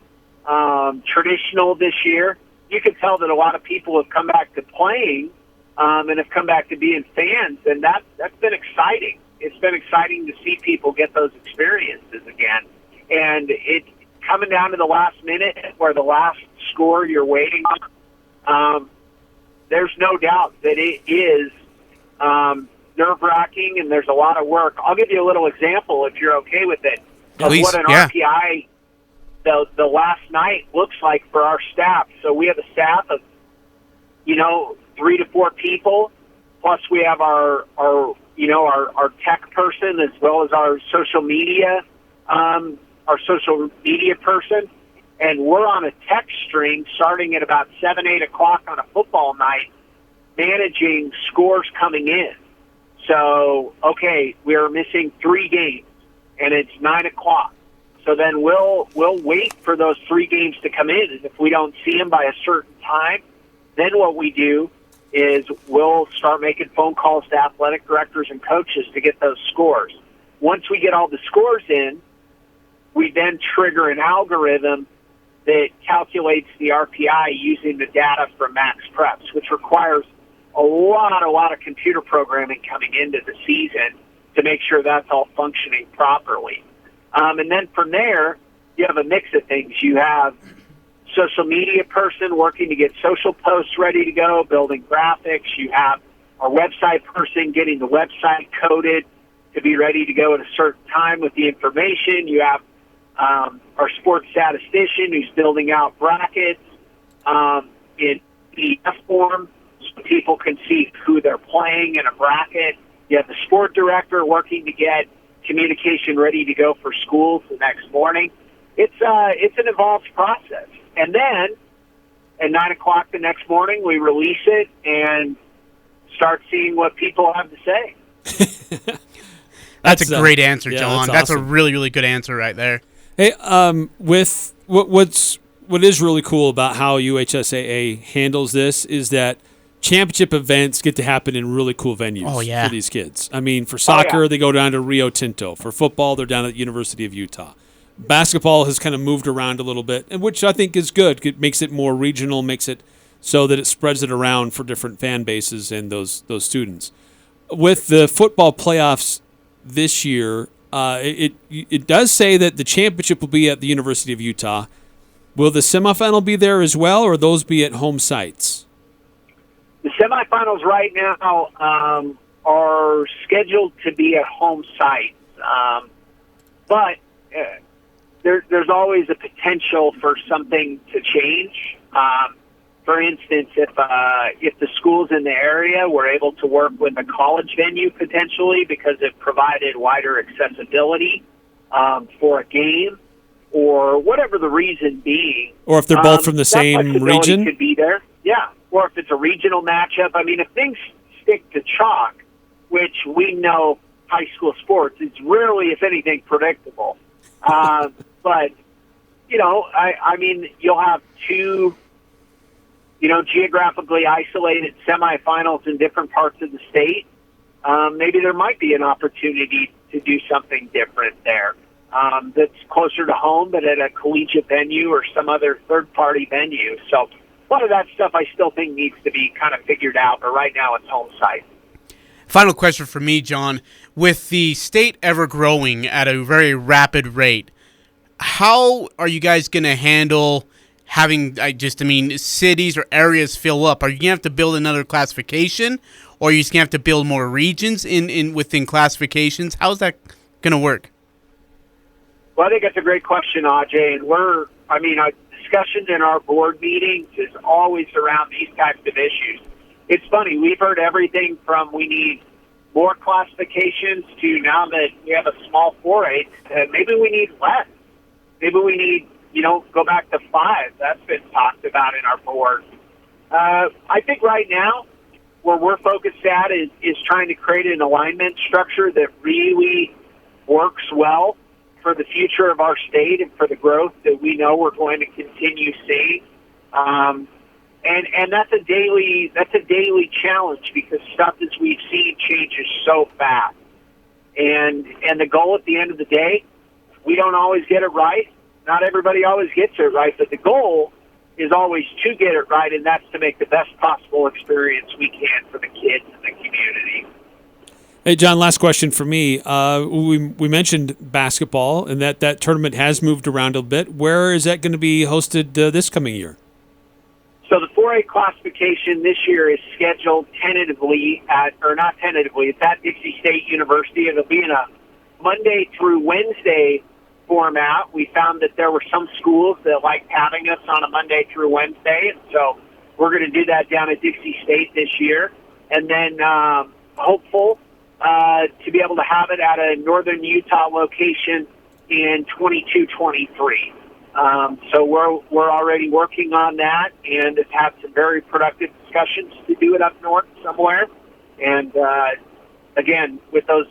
traditional this year, you can tell that a lot of people have come back to playing and have come back to being fans, and that's been exciting. It's been exciting to see people get those experiences again. And it's coming down to the last minute where the last score you're waiting on, there's no doubt that it is nerve-wracking and there's a lot of work. I'll give you a little example, if you're okay with it, of what an RPI the last night looks like for our staff. So we have a staff of, 3 to 4 people, plus we have our tech person as well as our social media person, and we're on a text string starting at about 7, 8 o'clock on a football night, managing scores coming in. So, okay, we're missing 3 games, and it's 9 o'clock. So then we'll wait for those 3 games to come in, and if we don't see them by a certain time, then what we do is we'll start making phone calls to athletic directors and coaches to get those scores. Once we get all the scores in, we then trigger an algorithm that calculates the RPI using the data from Max Preps, which requires a lot of computer programming coming into the season to make sure that's all functioning properly. And then from there, you have a mix of things. You have social media person working to get social posts ready to go, building graphics. You have our website person getting the website coded to be ready to go at a certain time with the information. You have our sports statistician who's building out brackets in PDF form so people can see who they're playing in a bracket, You have the sport director working to get communication ready to go for schools the next morning. It's an involved process. And then at 9 o'clock the next morning, we release it and start seeing what people have to say. That's a great answer, yeah, John. that's That's a awesome. really, really good answer right there. Hey, with what is really cool about how UHSAA handles this is that championship events get to happen in really cool venues for these kids. I mean, for soccer, they go down to Rio Tinto. For football, they're down at the University of Utah. Basketball has kind of moved around a little bit, which I think is good. It makes it more regional, makes it so that it spreads it around for different fan bases and those students. With the football playoffs this year, it does say that the championship will be at the University of Utah. Will the semifinal be there as well, or those be at home sites? The semifinals right now are scheduled to be at home sites, but there's always a potential for something to change. For instance, if the schools in the area were able to work with a college venue potentially because it provided wider accessibility for a game, or whatever the reason being, or if they're both from the same flexibility region, could be there. Yeah, or if it's a regional matchup. I mean, if things stick to chalk, which we know high school sports, it's rarely, if anything, predictable. But I mean, you'll have two, geographically isolated semifinals in different parts of the state. Maybe there might be an opportunity to do something different there. That's closer to home, but at a collegiate venue or some other third-party venue. So a lot of that stuff I still think needs to be kind of figured out, but right now it's home site. Final question for me, John. With the state ever growing at a very rapid rate, how are you guys going to handle having, cities or areas fill up? Are you going to have to build another classification, or are you just going to have to build more regions within classifications? How's that going to work? Well, I think that's a great question, Ajay. And our discussions in our board meetings is always around these types of issues. It's funny, we've heard everything from we need more classifications to now that we have a small 4A, maybe we need less. Maybe we need, go back to 5. That's been talked about in our board. I think right now where we're focused at is trying to create an alignment structure that really works well for the future of our state and for the growth that we know we're going to continue seeing. And that's a daily challenge because stuff as we've seen changes so fast. And the goal at the end of the day, we don't always get it right. Not everybody always gets it right, but the goal is always to get it right, and that's to make the best possible experience we can for the kids and the community. Hey, John, last question for me. We mentioned basketball, and that tournament has moved around a bit. Where is that going to be hosted this coming year? So the 4A classification this year is scheduled it's at Dixie State University. It'll be in a Monday through Wednesday format. We found that there were some schools that liked having us on a Monday through Wednesday, and so we're going to do that down at Dixie State this year. And then hopeful to be able to have it at a northern Utah location in 22-23. So we're already working on that and have had some very productive discussions to do it up north somewhere. And again, with those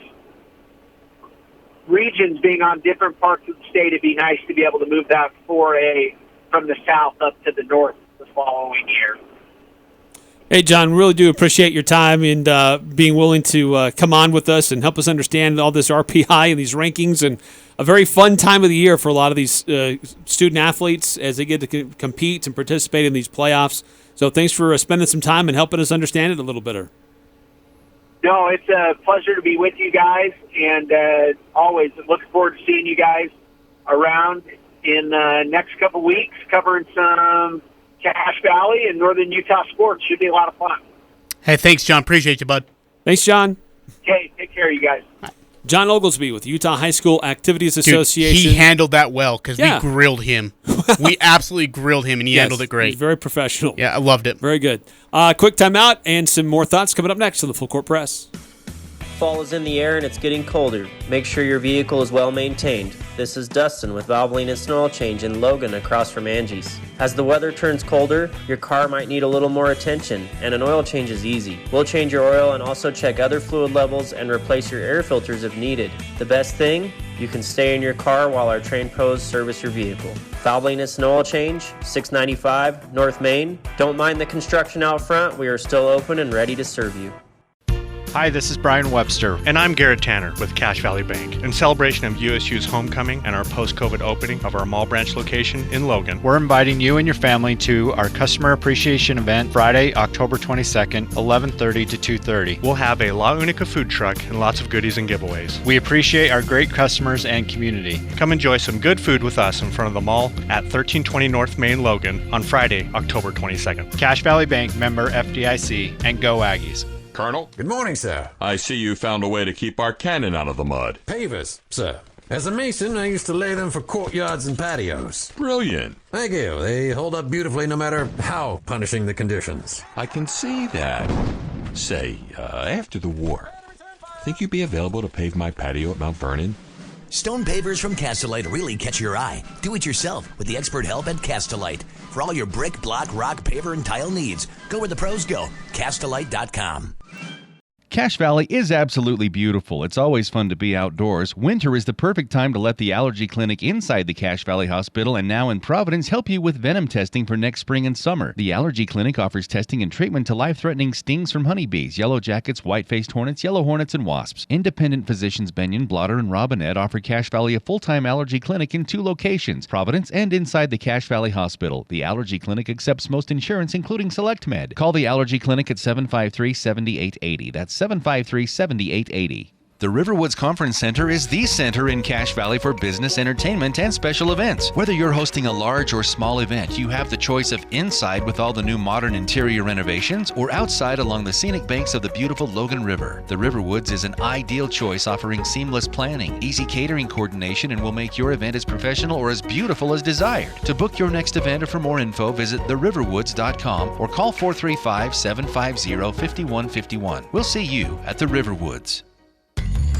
regions being on different parts of the state, it'd be nice to be able to move that 4A from the south up to the north the following year. Hey, John, really do appreciate your time and being willing to come on with us and help us understand all this RPI and these rankings, and a very fun time of the year for a lot of these student athletes as they get to compete and participate in these playoffs. So thanks for spending some time and helping us understand it a little better. No, it's a pleasure to be with you guys, and always look forward to seeing you guys around in the next couple weeks, covering some Cache Valley and Northern Utah sports. Should be a lot of fun. Hey, thanks, John. Appreciate you, bud. Thanks, John. Okay, take care, you guys. John Oglesby with Utah High School Activities Association. He handled that well because we grilled him. We absolutely grilled him, and he handled it great. He's very professional. Yeah, I loved it. Very good. Quick timeout and some more thoughts coming up next on the Full Court Press. fall is in the air and it's getting colder. Make sure your vehicle is well maintained. This is Dustin with Valvoline Instant Oil Change in Logan across from Angie's. As the weather turns colder, your car might need a little more attention, and an oil change is easy. We'll change your oil and also check other fluid levels and replace your air filters if needed. The best thing? You can stay in your car while our trained pros service your vehicle. Valvoline Instant Oil Change, 695 North Main. Don't mind the construction out front. We are still open and ready to serve you. Hi, this is Brian Webster. And I'm Garrett Tanner with Cache Valley Bank. In celebration of USU's homecoming and our post-COVID opening of our mall branch location in Logan, We're inviting you and your family to our Customer Appreciation Event Friday, October 22nd, 11:30 to 2:30. we'll have a La Unica food truck and lots of goodies and giveaways. We appreciate our great customers and community. Come enjoy some good food with us in front of the mall at 1320 North Main, Logan on Friday, October 22nd. Cache Valley Bank, member FDIC, and go Aggies. Colonel? Good morning, sir. I see you found a way to keep our cannon out of the mud. Pavers, sir. As a mason, I used to lay them for courtyards and patios. Brilliant. Thank you. They hold up beautifully no matter how punishing the conditions. I can see that. Say, after the war, think you'd be available to pave my patio at Mount Vernon? Stone pavers from Castellite really catch your eye. Do it yourself with the expert help at Castellite. For all your brick, block, rock, paver, and tile needs, go where the pros go. Castellite.com. Cache Valley is absolutely beautiful. It's always fun to be outdoors. Winter is the perfect time to let the allergy clinic inside the Cache Valley Hospital and now in Providence help you with venom testing for next spring and summer. The allergy clinic offers testing and treatment to life-threatening stings from honeybees, yellow jackets, white-faced hornets, yellow hornets, and wasps. Independent physicians Benyon, Blotter, and Robinette offer Cache Valley a full-time allergy clinic in 2 locations, Providence and inside the Cache Valley Hospital. The allergy clinic accepts most insurance, including SelectMed. Call the allergy clinic at 753-7880. That's 753-7880. The Riverwoods Conference Center is the center in Cache Valley for business, entertainment, and special events. Whether you're hosting a large or small event, you have the choice of inside with all the new modern interior renovations or outside along the scenic banks of the beautiful Logan River. The Riverwoods is an ideal choice, offering seamless planning, easy catering coordination, and will make your event as professional or as beautiful as desired. To book your next event or for more info, visit theriverwoods.com or call 435-750-5151. We'll see you at the Riverwoods.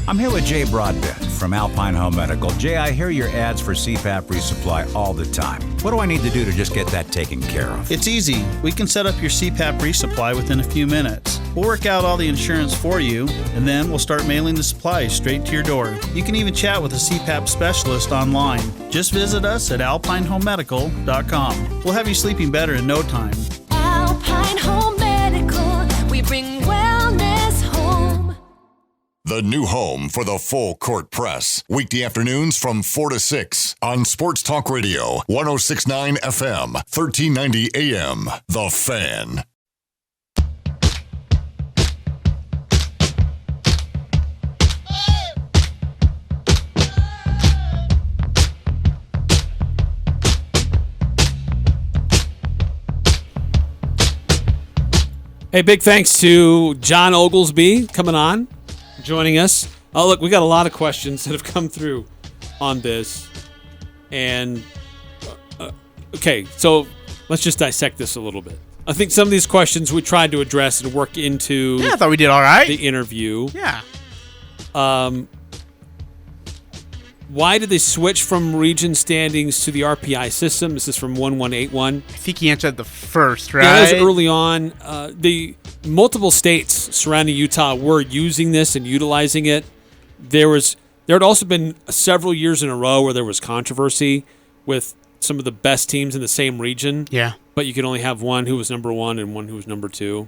I'm here with Jay Broadbent from Alpine Home Medical. Jay, I hear your ads for CPAP resupply all the time. What do I need to do to just get that taken care of? It's easy. We can set up your CPAP resupply within a few minutes. We'll work out all the insurance for you, and then we'll start mailing the supplies straight to your door. You can even chat with a CPAP specialist online. Just visit us at alpinehomemedical.com. We'll have you sleeping better in no time. Alpine Home Medical, we bring wellness home. The new home for the full court press. Weekday afternoons from 4 to 6 on Sports Talk Radio, 106.9 FM, 1390 AM. The Fan. Hey, big thanks to John Oglesby coming on, joining us. Oh, look, we got a lot of questions that have come through on this. And, okay, so let's just dissect this a little bit. I think some of these questions we tried to address and work into I thought we did all right. The interview. Yeah. Why did they switch from region standings to the RPI system? This is from 1181. I think he answered the first, right? Yeah, that was early on. The multiple states surrounding Utah were using this and utilizing it. There had also been several years in a row where there was controversy with some of the best teams in the same region. Yeah. But you could only have one who was number 1 and one who was number 2.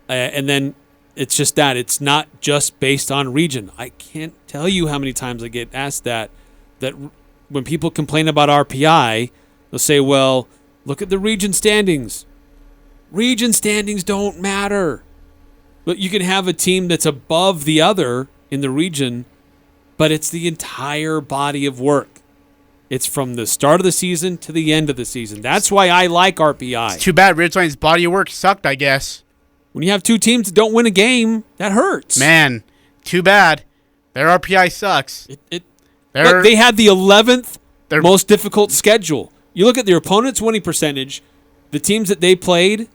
And then it's just that. It's not just based on region. I can't tell you how many times I get asked that when people complain about RPI, they'll say, well, look at the region standings. Region standings don't matter. But you can have a team that's above the other in the region, but it's the entire body of work. It's from the start of the season to the end of the season. That's why I like RPI. It's too bad Ridgeline's body of work sucked, I guess. When you have 2 teams that don't win a game, that hurts. Man, too bad. Their RPI sucks. Look, they had the 11th most difficult schedule. You look at their opponent's winning percentage, the teams that they played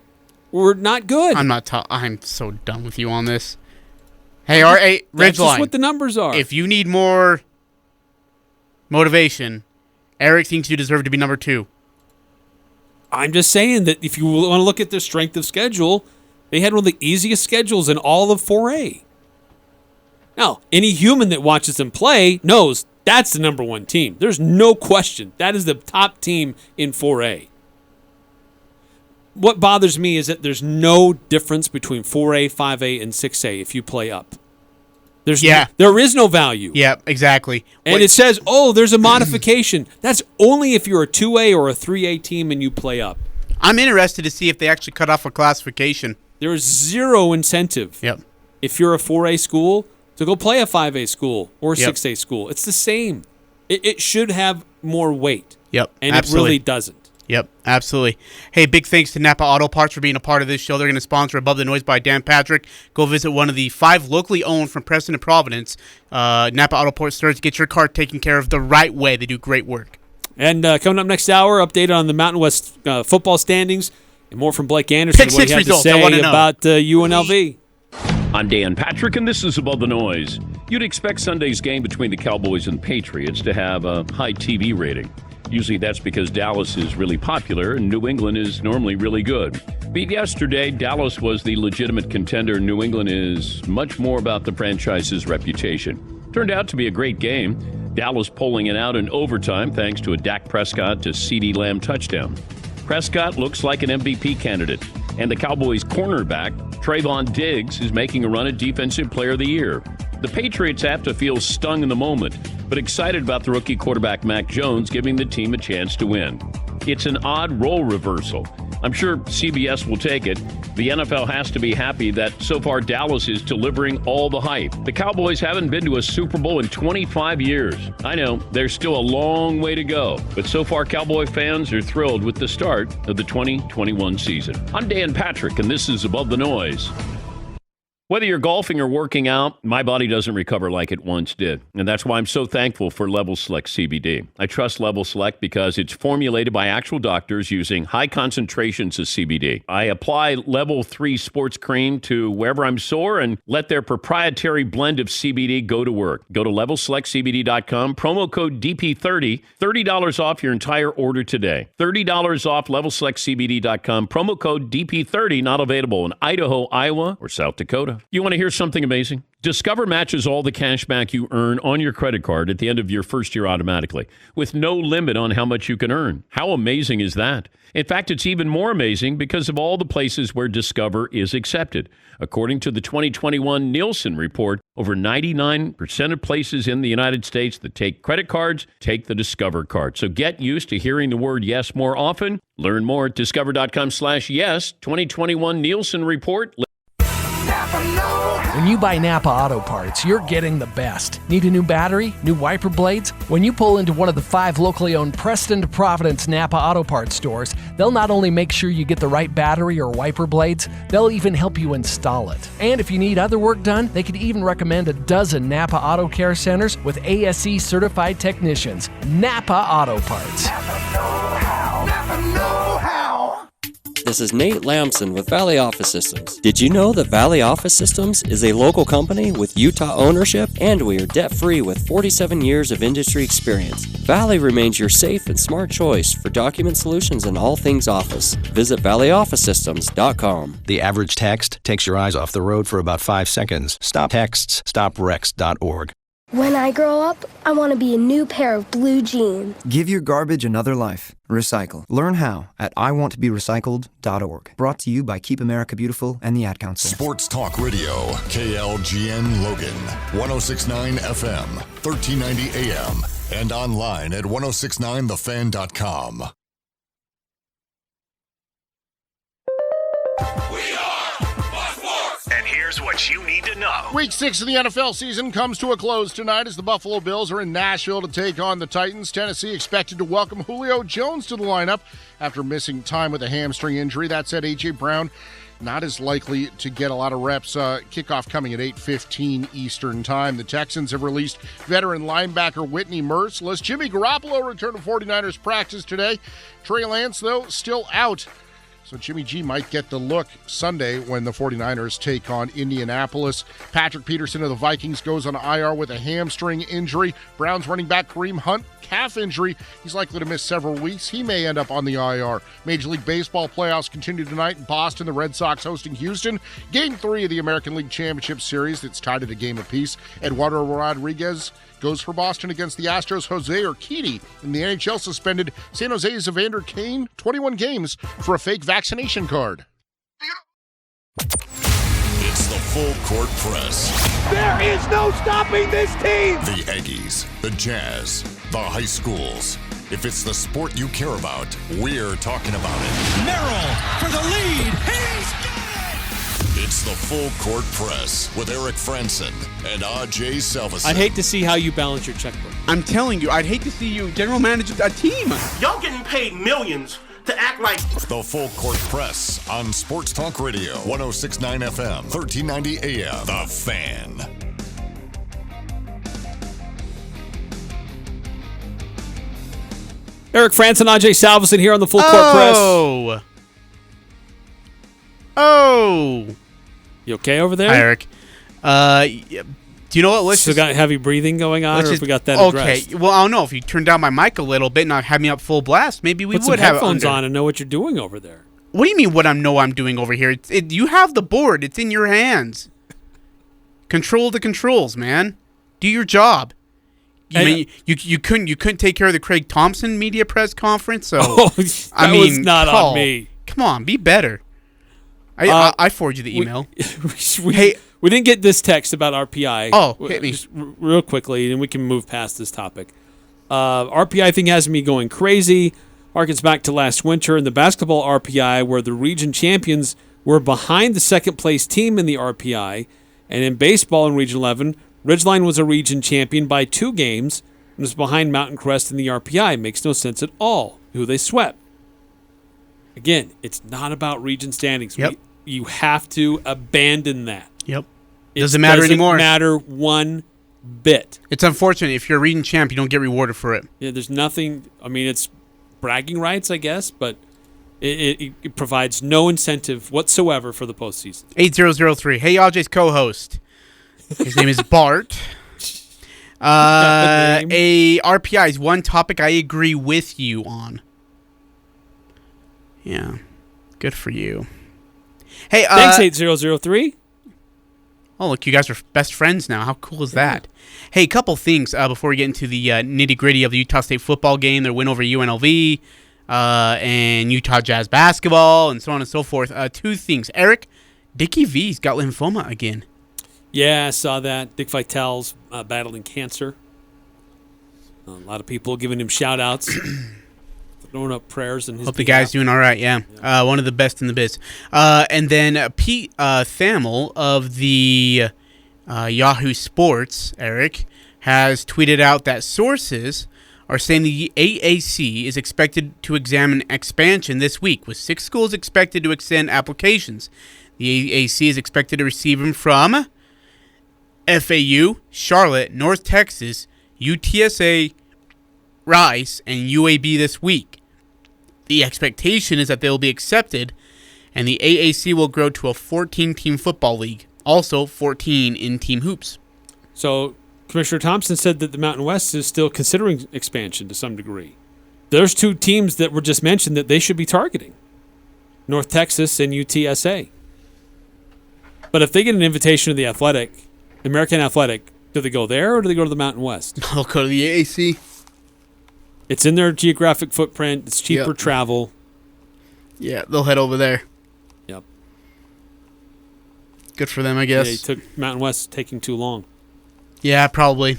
were not good. I'm so done with you on this. Hey, That's Ridgeline. just what the numbers are. If you need more motivation, Eric thinks you deserve to be number 2. I'm just saying that if you want to look at their strength of schedule, they had one of the easiest schedules in all of 4A. Now, any human that watches them play knows that's the number 1 team. There's no question. That is the top team in 4A. What bothers me is that there's no difference between 4A, 5A, and 6A if you play up. There is no value. Yeah, exactly. And it says, there's a modification. That's only if you're a 2A or a 3A team and you play up. I'm interested to see if they actually cut off a classification. There is zero incentive. Yep. If you're a 4A school, to go play a 5A school or a 6A school. It's the same. It should have more weight. Yep, and absolutely. it really doesn't. Yep, absolutely. Hey, big thanks to Napa Auto Parts for being a part of this show. They're going to sponsor Above the Noise by Dan Patrick. Go visit one of the 5 locally owned from Preston to Providence. Napa Auto Parts stores. Get your car taken care of the right way. They do great work. And coming up next hour, update on the Mountain West football standings and more from Blake Anderson. What he had to say about UNLV. I'm Dan Patrick, and this is Above the Noise. You'd expect Sunday's game between the Cowboys and Patriots to have a high TV rating. Usually that's because Dallas is really popular and New England is normally really good. But yesterday, Dallas was the legitimate contender. New England is much more about the franchise's reputation. Turned out to be a great game. Dallas pulling it out in overtime thanks to a Dak Prescott to CeeDee Lamb touchdown. Prescott looks like an MVP candidate. And the Cowboys' cornerback, Trayvon Diggs, is making a run at Defensive Player of the Year. The Patriots have to feel stung in the moment, but excited about the rookie quarterback Mac Jones giving the team a chance to win. It's an odd role reversal. I'm sure CBS will take it. The NFL has to be happy that so far Dallas is delivering all the hype. The Cowboys haven't been to a Super Bowl in 25 years. I know, there's still a long way to go, but so far Cowboy fans are thrilled with the start of the 2021 season. I'm Dan Patrick, and this is Above the Noise. Whether you're golfing or working out, my body doesn't recover like it once did. And that's why I'm so thankful for Level Select CBD. I trust Level Select because it's formulated by actual doctors using high concentrations of CBD. I apply Level 3 sports cream to wherever I'm sore and let their proprietary blend of CBD go to work. Go to LevelSelectCBD.com, promo code DP30, $30 off your entire order today. $30 off LevelSelectCBD.com, promo code DP30, not available in Idaho, Iowa, or South Dakota. You want to hear something amazing? Discover matches all the cash back you earn on your credit card at the end of your first year automatically, with no limit on how much you can earn. How amazing is that? In fact, it's even more amazing because of all the places where Discover is accepted. According to the 2021 Nielsen report, over 99% of places in the United States that take credit cards take the Discover card. So get used to hearing the word yes more often. Learn more at discover.com/yes. 2021 Nielsen report. When you buy Napa Auto Parts, you're getting the best. Need a new battery? New wiper blades? When you pull into one of the 5 locally owned Preston to Providence Napa Auto Parts stores, they'll not only make sure you get the right battery or wiper blades, they'll even help you install it. And if you need other work done, they could even recommend a dozen Napa Auto Care Centers with ASE certified technicians. Napa Auto Parts. Napa know-how. Napa know-how. This is Nate Lamson with Valley Office Systems. Did you know that Valley Office Systems is a local company with Utah ownership, and we are debt-free with 47 years of industry experience? Valley remains your safe and smart choice for document solutions and all things office. Visit valleyofficesystems.com. The average text takes your eyes off the road for about 5 seconds. Stop texts. StopRex.org. When I grow up, I want to be a new pair of blue jeans. Give your garbage another life. Recycle. Learn how at iwanttoberecycled.org. Brought to you by Keep America Beautiful and the Ad Council. Sports Talk Radio, KLGN Logan, 106.9 FM, 1390 AM, and online at 1069thefan.com. And here's what you need to know. Week 6 of the NFL season comes to a close tonight as the Buffalo Bills are in Nashville to take on the Titans. Tennessee expected to welcome Julio Jones to the lineup after missing time with a hamstring injury. That said, Ajay Brown not as likely to get a lot of reps. Kickoff coming at 8:15 Eastern time. The Texans have released veteran linebacker Whitney Merciless. Jimmy Garoppolo returned to 49ers practice today. Trey Lance, though, still out So Jimmy G might get the look Sunday when the 49ers take on Indianapolis. Patrick Peterson of the Vikings goes on IR with a hamstring injury. Browns running back Kareem Hunt, calf injury. He's likely to miss several weeks. He may end up on the IR. Major League Baseball playoffs continue tonight in Boston. The Red Sox hosting Houston. Game 3 of the American League Championship Series. It's tied at a game apiece. Eduardo Rodriguez goes for Boston against the Astros. Jose Urquidy in the NHL suspended San Jose's Evander Kane 21 games for a fake vaccination card. It's the full court press. There is no stopping this team. The Aggies, the Jazz, the high schools. If it's the sport you care about, we're talking about it. Merrill for the lead. He's got it. It's the full court press with Eric Frandsen and Ajay Salvesen. I'd hate to see how you balance your checkbook. I'm telling you, I'd hate to see you general manage a team. Y'all getting paid millions to act like... The full court press on Sports Talk Radio, 106.9 FM, 1390 AM. The Fan. Eric Frandsen, Ajay Salvesen here on the full court press. Oh. You okay over there? Hi, Eric. Do you know what? Let's still got heavy breathing going on, or if we got that addressed? Okay. Well, I don't know. If you turn down my mic a little bit and not have me up full blast, maybe we Put would some have headphones under. on and know what you're doing over there. What do you mean what I'm doing over here? You have the board. It's in your hands. Control the controls, man. Do your job. You couldn't take care of the Craig Thompson media press conference, so that was not on me. Come on, be better. I forwarded you the email. We didn't get this text about RPI. Oh, hit me. Just real quickly, and we can move past this topic. RPI thing has me going crazy. Harkens back to last winter in the basketball RPI, where the region champions were behind the second-place team in the RPI. And in baseball in Region 11, Ridgeline was a region champion by 2 games and was behind Mountain Crest in the RPI. Makes no sense at all who they swept. Again, it's not about region standings. Yep. You have to abandon that. Yep. Doesn't matter anymore. Doesn't matter one bit. It's unfortunate. If you're a region champ, you don't get rewarded for it. Yeah, there's nothing. I mean, it's bragging rights, I guess, but it provides no incentive whatsoever for the postseason. 8003. Hey, Ajay's co-host. His name is Bart. A RPI is one topic I agree with you on. Yeah. Good for you. Hey, thanks, 8003. Oh, look, you guys are best friends now. How cool is that? Hey, a couple things before we get into the nitty-gritty of the Utah State football game, their win over UNLV, and Utah Jazz basketball, and so on and so forth. 2 things. Eric, Dickie V's got lymphoma again. Yeah, I saw that. Dick Vitale's battling cancer. A lot of people giving him shout-outs. Throwing up prayers in his Hope the guy's doing all right, yeah. One of the best in the biz. And then Pete Thamel of the Yahoo Sports, Eric, has tweeted out that sources are saying the AAC is expected to examine expansion this week, with 6 schools expected to extend applications. The AAC is expected to receive them from FAU, Charlotte, North Texas, UTSA, Rice, and UAB this week. The expectation is that they will be accepted, and the AAC will grow to a 14-team football league, also 14 in team hoops. So Commissioner Thompson said that the Mountain West is still considering expansion to some degree. There's 2 teams that were just mentioned that they should be targeting, North Texas and UTSA. But if they get an invitation to the American Athletic, do they go there or do they go to the Mountain West? They'll go to the AAC. It's in their geographic footprint. It's cheaper travel. Yeah, they'll head over there. Yep. Good for them, I guess. Yeah, he took Mountain West taking too long. Yeah, probably.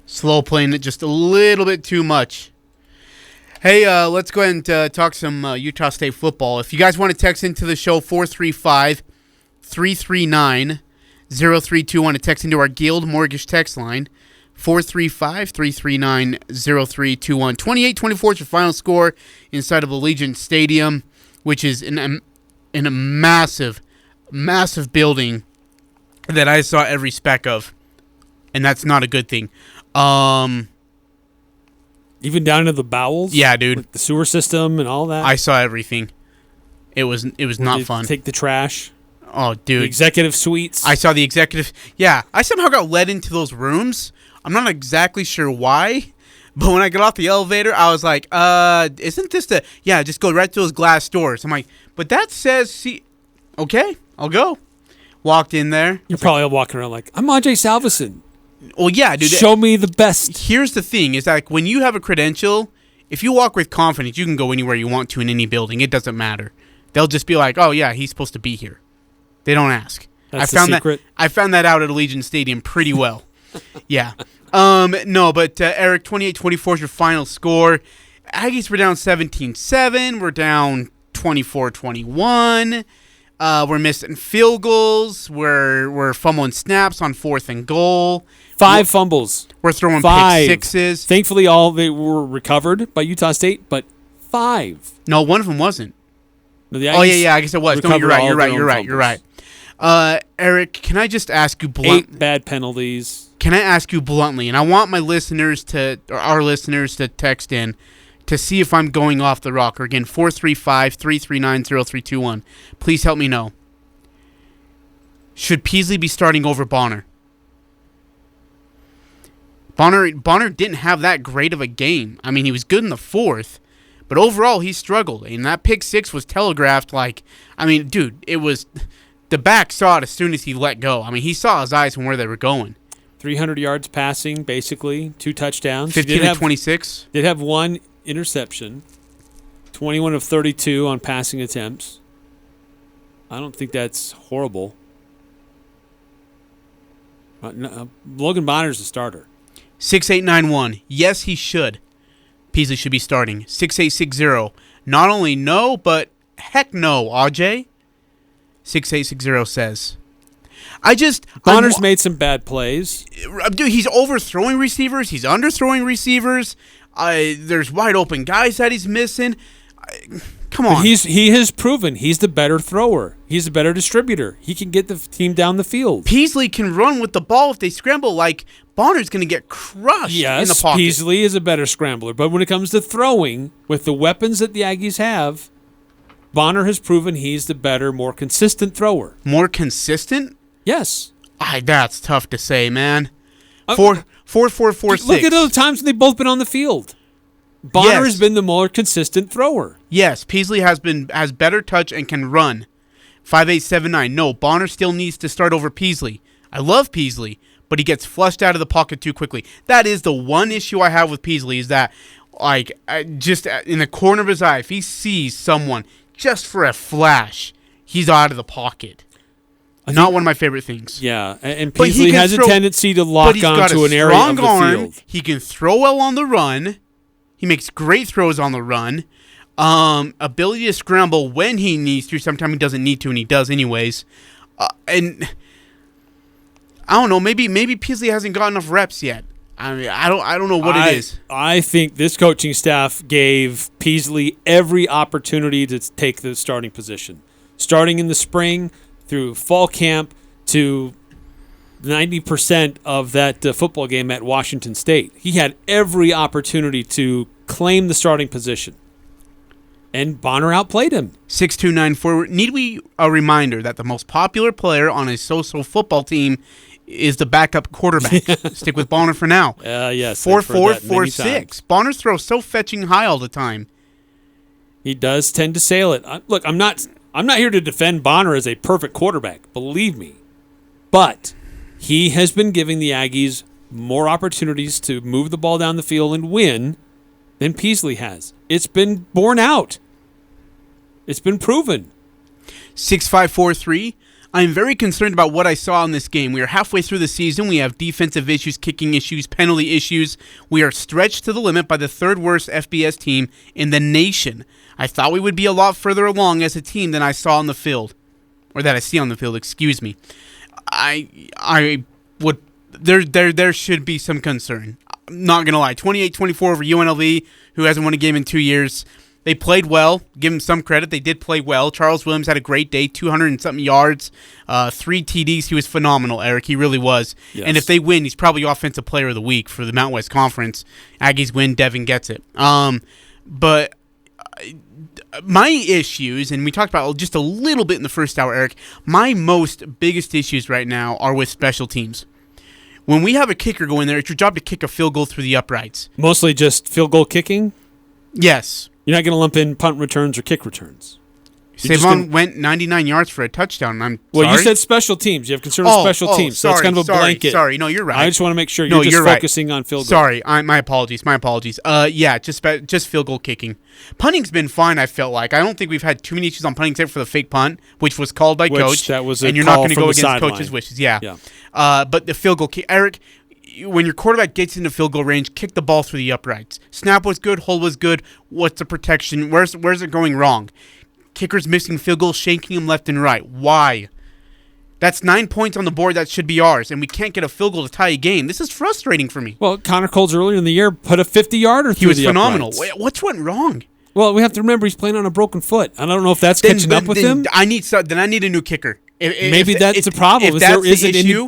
Slow playing it just a little bit too much. Hey, let's go ahead and talk some Utah State football. If you guys want to text into the show, 435-339-0321, to text into our Guild Mortgage text line. 435-339-0321. 28-24 is your final score inside of Allegiant Stadium, which is in a massive, massive building that I saw every speck of, and that's not a good thing. Even down to the bowels? Yeah, dude. Like the sewer system and all that? I saw everything. It was not fun. Take the trash. Oh, dude. The executive suites. I saw the executive. Yeah, I somehow got led into those rooms. I'm not exactly sure why, but when I got off the elevator, I was like, isn't this the... Yeah, just go right to those glass doors. I'm like, but that says... See, okay, I'll go. Walked in there. You're probably walking around like, I'm Ajay Salvesen. Well, yeah, dude. Show me the best. Here's the thing, is that like, when you have a credential, if you walk with confidence, you can go anywhere you want to in any building. It doesn't matter. They'll just be like, oh, yeah, he's supposed to be here. They don't ask. That's the secret. I found that out at Allegiant Stadium pretty well. Yeah. No, but Eric, 28-24 is your final score. Aggies were down 17-7. We're down 24-21. We're missing field goals. We're fumbling snaps on 4th and goal. 5 fumbles. We're throwing 5. pick sixes. Thankfully, all they were recovered by Utah State, but 5. No, one of them wasn't. No, the oh, yeah, I guess it was. No, you're right. Eric, can I just ask you bluntly? 8 bad penalties. Can I ask you bluntly, and I want our listeners to text in to see if I'm going off the rocker. Again, 435-339-0321. Please help me know. Should Peasley be starting over Bonner? Bonner didn't have that great of a game. I mean, he was good in the 4th, but overall he struggled. And that pick 6 was telegraphed like, I mean, dude, it was... The back saw it as soon as he let go. I mean, he saw his eyes from where they were going. 300 yards passing, basically. 2 touchdowns. 15-26. Did have 1 interception. 21 of 32 on passing attempts. I don't think that's horrible. Logan Bonner's the starter. 6891. Yes, he should. Peasley should be starting. 6860. Not only no, but heck no, Ajay. 6860 says. Bonner's made some bad plays. Dude, he's overthrowing receivers. He's underthrowing receivers. There's wide open guys that he's missing. Come on. But he has proven he's the better thrower. He's the better distributor. He can get the team down the field. Peasley can run with the ball if they scramble. Like, Bonner's going to get crushed in the pocket. Peasley is a better scrambler. But when it comes to throwing, with the weapons that the Aggies have, Bonner has proven he's the better, more consistent thrower. More consistent? Yes. That's tough to say, man. 4-4-4-6. Look at those times when they've both been on the field. Bonner has been the more consistent thrower. Yes, Peasley has better touch and can run. 5879. No, Bonner still needs to start over Peasley. I love Peasley, but he gets flushed out of the pocket too quickly. That is the one issue I have with Peasley, is that, like, just in the corner of his eye, if he sees someone just for a flash, he's out of the pocket. Not one of my favorite things. Yeah, and Peasley has a tendency to lock onto an area of the field. He can throw well on the run. He makes great throws on the run. Ability to scramble when he needs to. Sometimes he doesn't need to, and he does anyways. And I don't know. Maybe Peasley hasn't got enough reps yet. I mean, I don't know what it is. I think this coaching staff gave Peasley every opportunity to take the starting position. Starting in the spring through fall camp to 90% of that football game at Washington State. He had every opportunity to claim the starting position. And Bonner outplayed him. 6-2-9-4. Need we a reminder that the most popular player on a so-so football team is the backup quarterback? Stick with Bonner for now. Yes. 4-4-4-6. Bonner's throw so fetching high all the time. He does tend to sail it. Look, I'm not here to defend Bonner as a perfect quarterback. Believe me. But he has been giving the Aggies more opportunities to move the ball down the field and win than Peasley has. It's been borne out. It's been proven. 6-5-4-3. I'm very concerned about what I saw in this game. We are halfway through the season. We have defensive issues, kicking issues, penalty issues. We are stretched to the limit by the third worst FBS team in the nation. I thought we would be a lot further along as a team than I saw on the field. Or that I see on the field, excuse me. I would... There should be some concern. I'm not going to lie. 28-24 over UNLV, who hasn't won a game in 2 years. They played well. Give them some credit. They did play well. Charles Williams had a great day, 200-and-something yards, 3 TDs. He was phenomenal, Eric. He really was. Yes. And if they win, he's probably Offensive Player of the Week for the Mountain West Conference. Aggies win, Devin gets it. But my issues, and we talked about just a little bit in the first hour, Eric, my biggest issues right now are with special teams. When we have a kicker go in there, it's your job to kick a field goal through the uprights. Mostly just field goal kicking? Yes. You're not going to lump in punt returns or kick returns. Savon went 99 yards for a touchdown. Well, you said special teams. You have concern with special teams, so it's kind of a blanket. Sorry, no, you're right. I just want to make sure you're focusing on field goal. Sorry, my apologies. Yeah, just field goal kicking. Punting's been fine, I felt like. I don't think we've had too many issues on punting except for the fake punt, which was called by coach. That was a and you're call not going to go against sideline. coach's wishes. Yeah. But the field goal kick, Eric, when your quarterback gets into field goal range, kick the ball through the uprights. Snap was good, hold was good. What's the protection? Where's it going wrong? Kicker's missing field goals, shanking him left and right. Why? That's 9 points on the board that should be ours, and we can't get a field goal to tie a game. This is frustrating for me. Well, Connor Coles earlier in the year put a 50-yarder through the He was phenomenal. uprights. What's went wrong? Well, we have to remember he's playing on a broken foot. I don't know if that's catching up with him. I need a new kicker. Maybe that's the problem.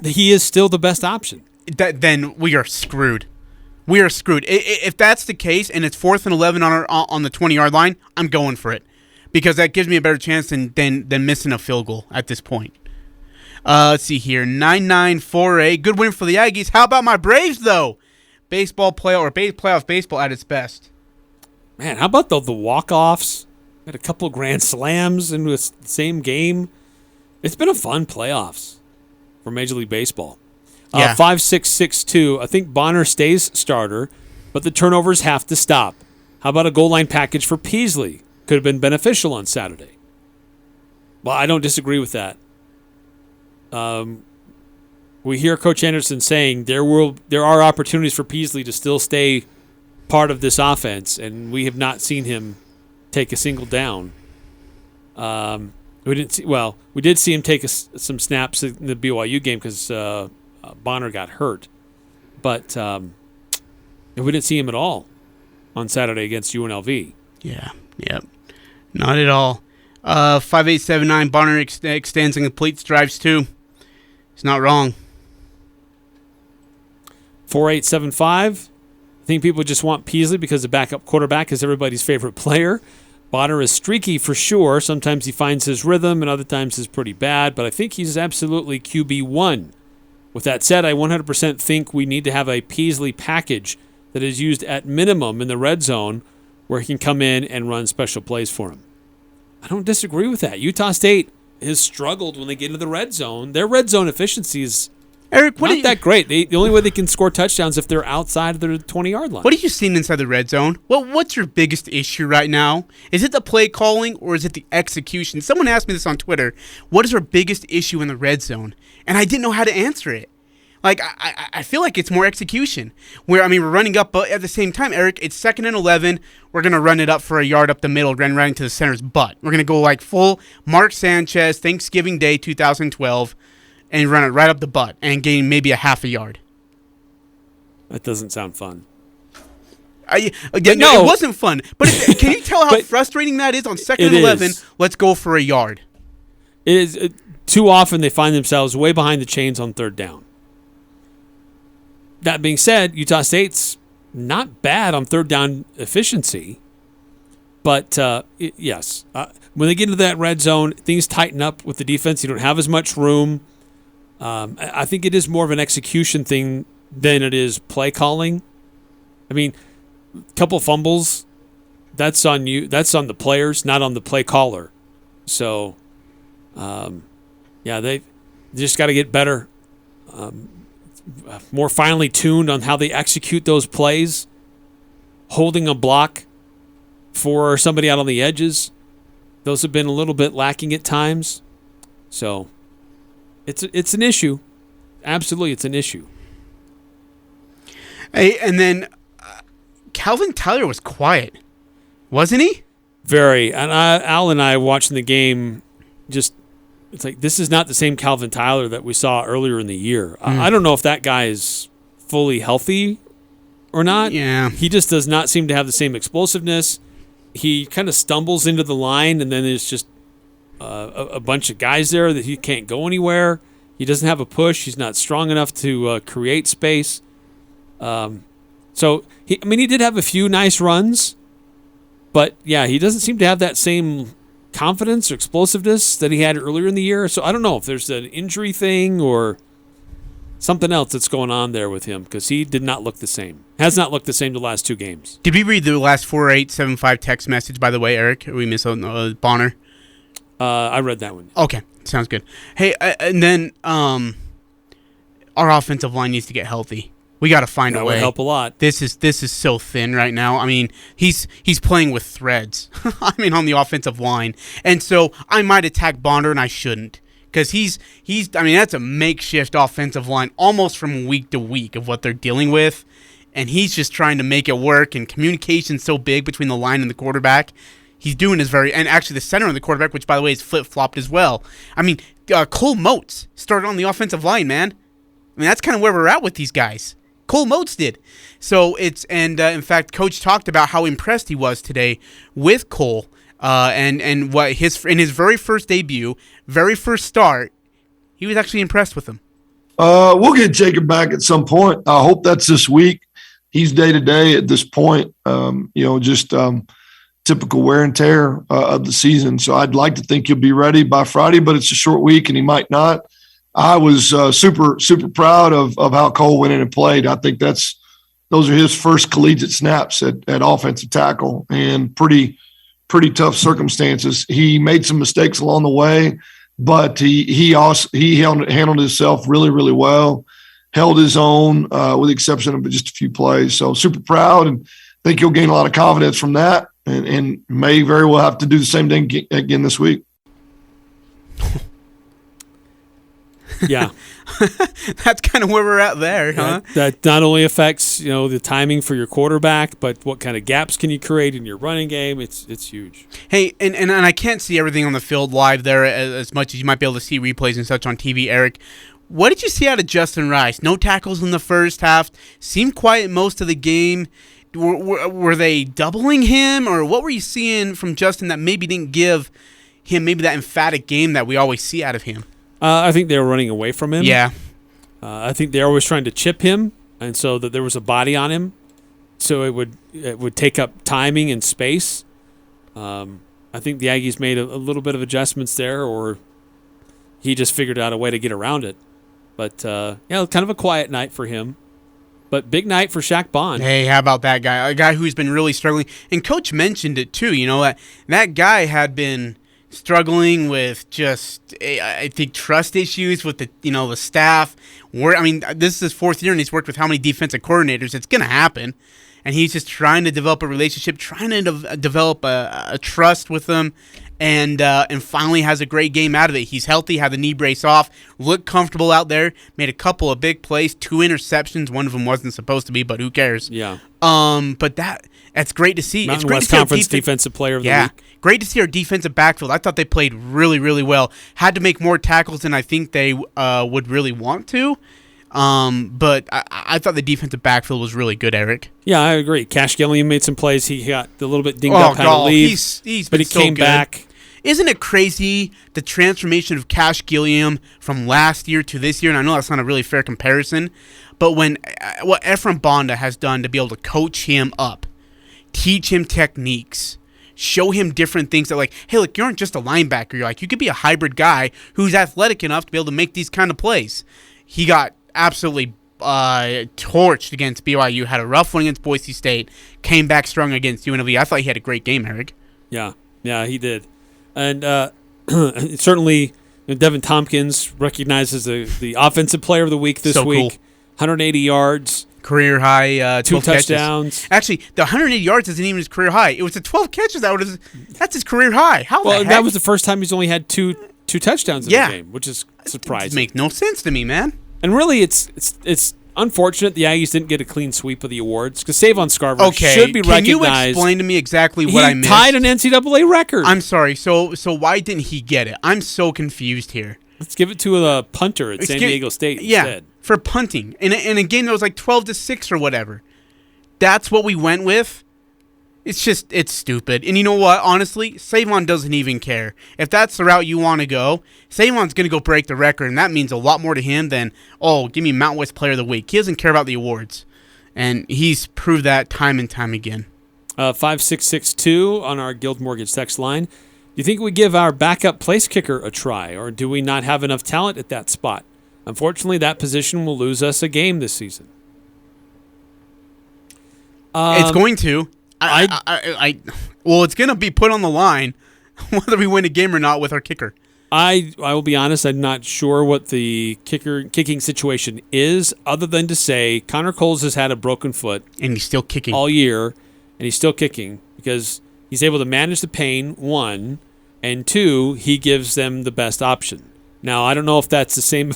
He is still the best option. Then we are screwed. We are screwed. If that's the case, and it's 4th and 11 on the 20-yard line, I'm going for it. Because that gives me a better chance than missing a field goal at this point. Let's see here. 9-9-4-8. Good win for the Aggies. How about my Braves, though? Playoff baseball at its best. Man, how about the walk-offs? Had a couple grand slams into the same game. It's been a fun playoffs for Major League Baseball. 5-6-6-2. I think Bonner stays starter, but the turnovers have to stop. How about a goal line package for Peasley? Could have been beneficial on Saturday. Well, I don't disagree with that. We hear Coach Anderson saying there are opportunities for Peasley to still stay part of this offense, and we have not seen him take a single down. We did see him take some snaps in the BYU game because Bonner got hurt, but we didn't see him at all on Saturday against UNLV. Yeah. Yep. Not at all. 5879 Bonner extends and completes drives too. He's not wrong. 4875. I think people just want Peasley because the backup quarterback is everybody's favorite player. Bonner is streaky for sure. Sometimes he finds his rhythm and other times is pretty bad, but I think he's absolutely QB1. With that said, I 100% think we need to have a Peasley package that is used at minimum in the red zone where he can come in and run special plays for him. I don't disagree with that. Utah State has struggled when they get into the red zone. Their red zone efficiency is not that great. The only way they can score touchdowns if they're outside of their 20-yard line. What are you seeing inside the red zone? What's your biggest issue right now? Is it the play calling or is it the execution? Someone asked me this on Twitter. What is our biggest issue in the red zone? And I didn't know how to answer it. Like, I feel like it's more execution. We're running up, but at the same time, Eric, it's 2nd and 11. We're going to run it up for a yard up the middle, run right into the center's butt. We're going to go like full Mark Sanchez, Thanksgiving Day 2012, and run it right up the butt and gain maybe a half a yard. That doesn't sound fun. No, it wasn't fun. But can you tell how frustrating that is on 2nd and 11? Let's go for a yard. It is. Too often they find themselves way behind the chains on 3rd down. That being said, Utah State's not bad on 3rd down efficiency, but yes, when they get into that red zone, things tighten up with the defense. You don't have as much room. I think it is more of an execution thing than it is play calling. I mean, a couple fumbles, that's on you. That's on the players, not on the play caller. So, they just got to get better. More finely tuned on how they execute those plays, holding a block for somebody out on the edges. Those have been a little bit lacking at times. So it's an issue. Absolutely, it's an issue. Hey, and then Calvin Tyler was quiet, wasn't he? Very. And Al and I watching the game, it's like this is not the same Calvin Tyler that we saw earlier in the year. I don't know if that guy is fully healthy or not. Yeah. He just does not seem to have the same explosiveness. He kind of stumbles into the line, and then there's just a bunch of guys there that he can't go anywhere. He doesn't have a push. He's not strong enough to create space. He did have a few nice runs, But, yeah, he doesn't seem to have that same confidence or explosiveness that he had earlier in the year. So I don't know if there's an injury thing or something else that's going on there with him, because he did not look the same. Has not looked the same the last 2 games. Did we read the last 4875 text message, by the way, Eric? Or we missed Bonner? I read that one. Okay, sounds good. Hey, and then our offensive line needs to get healthy. We got to find a way. That would help a lot. This is so thin right now. I mean, he's playing with threads. I mean, on the offensive line, and so I might attack Bonder, and I shouldn't, because he's. I mean, that's a makeshift offensive line, almost from week to week of what they're dealing with, and he's just trying to make it work. And communication's so big between the line and the quarterback. He's doing his and actually the center and the quarterback, which by the way is flip-flopped as well. I mean, Cole Motes started on the offensive line, man. I mean, that's kind of where we're at with these guys. Cole Motes did. So in fact, Coach talked about how impressed he was today with Cole, and what in his very first debut, very first start, he was actually impressed with him. We'll get Jacob back at some point. I hope that's this week. He's day to day at this point. Typical wear and tear of the season. So I'd like to think he'll be ready by Friday, but it's a short week and he might not. I was super, super proud of how Cole went in and played. I think those are his first collegiate snaps at offensive tackle, and pretty tough circumstances. He made some mistakes along the way, but he handled himself really, really well, held his own with the exception of just a few plays. So super proud, and think he'll gain a lot of confidence from that, and may very well have to do the same thing again this week. Yeah. That's kind of where we're at there, huh? That not only affects, the timing for your quarterback, but what kind of gaps can you create in your running game? It's huge. Hey, and I can't see everything on the field live there as much as you might be able to see replays and such on TV, Eric. What did you see out of Justin Rice? No tackles in the first half. Seemed quiet most of the game. Were they doubling him, or what were you seeing from Justin that maybe didn't give him maybe that emphatic game that we always see out of him? I think they were running away from him. Yeah. I think they were always trying to chip him, and so that there was a body on him, so it would take up timing and space. I think the Aggies made a little bit of adjustments there, or he just figured out a way to get around it. But, kind of a quiet night for him. But big night for Shaq Bond. Hey, how about that guy? A guy who's been really struggling. And Coach mentioned it, too. That guy had been struggling with just, I think, trust issues with the staff. This is his 4th year, and he's worked with how many defensive coordinators? It's going to happen. And he's just trying to develop a relationship, trying to develop a trust with them, and finally has a great game out of it. He's healthy, had the knee brace off, looked comfortable out there, made a couple of big plays, 2 interceptions. One of them wasn't supposed to be, but who cares? Yeah. But that's great to see. Mountain West Conference Defensive Player of the Week. Great to see our defensive backfield. I thought they played really, really well. Had to make more tackles than I think they would really want to. But I thought the defensive backfield was really good, Eric. Yeah, I agree. Cash Gilliam made some plays. He got a little bit dinged up, had to leave. But he came back. Isn't it crazy, the transformation of Cash Gilliam from last year to this year? And I know that's not a really fair comparison, but what Ephraim Bonda has done to be able to coach him up, teach him techniques, show him different things that, hey, look, you aren't just a linebacker. You could be a hybrid guy who's athletic enough to be able to make these kind of plays. He got absolutely torched against BYU, had a rough one against Boise State, came back strong against UNLV. I thought he had a great game, Eric. Yeah, he did. And certainly Devin Tompkins recognized as the offensive player of the week this week. Cool. 180 yards. Career high, 2 touchdowns. Catches. Actually, the 180 yards isn't even his career high. It was the 12 catches. That's his career high. How the heck? That was the first time he's only had two touchdowns in the game, which is surprising. It makes no sense to me, man. And really, it's unfortunate the Aggies didn't get a clean sweep of the awards, because Savon Scarver should be recognized. Can you explain to me exactly what I missed? He tied an NCAA record. I'm sorry. So why didn't he get it? I'm so confused here. Let's give it to the punter at San Diego State instead. For punting in a game that was 12-6 or whatever. That's what we went with. It's stupid. And you know what? Honestly, Savon doesn't even care. If that's the route you want to go, Savon's going to go break the record, and that means a lot more to him than, give me Mountain West Player of the Week. He doesn't care about the awards, and he's proved that time and time again. 5662 on our Guild Mortgage text line. Do you think we give our backup place kicker a try, or do we not have enough talent at that spot? Unfortunately, that position will lose us a game this season. It's going to. Well, it's going to be put on the line whether we win a game or not with our kicker. I will be honest, I'm not sure what the kicking situation is, other than to say Connor Coles has had a broken foot. And he's still kicking. All year, and he's still kicking because he's able to manage the pain, one, and two, he gives them the best option. Now, I don't know if that's the same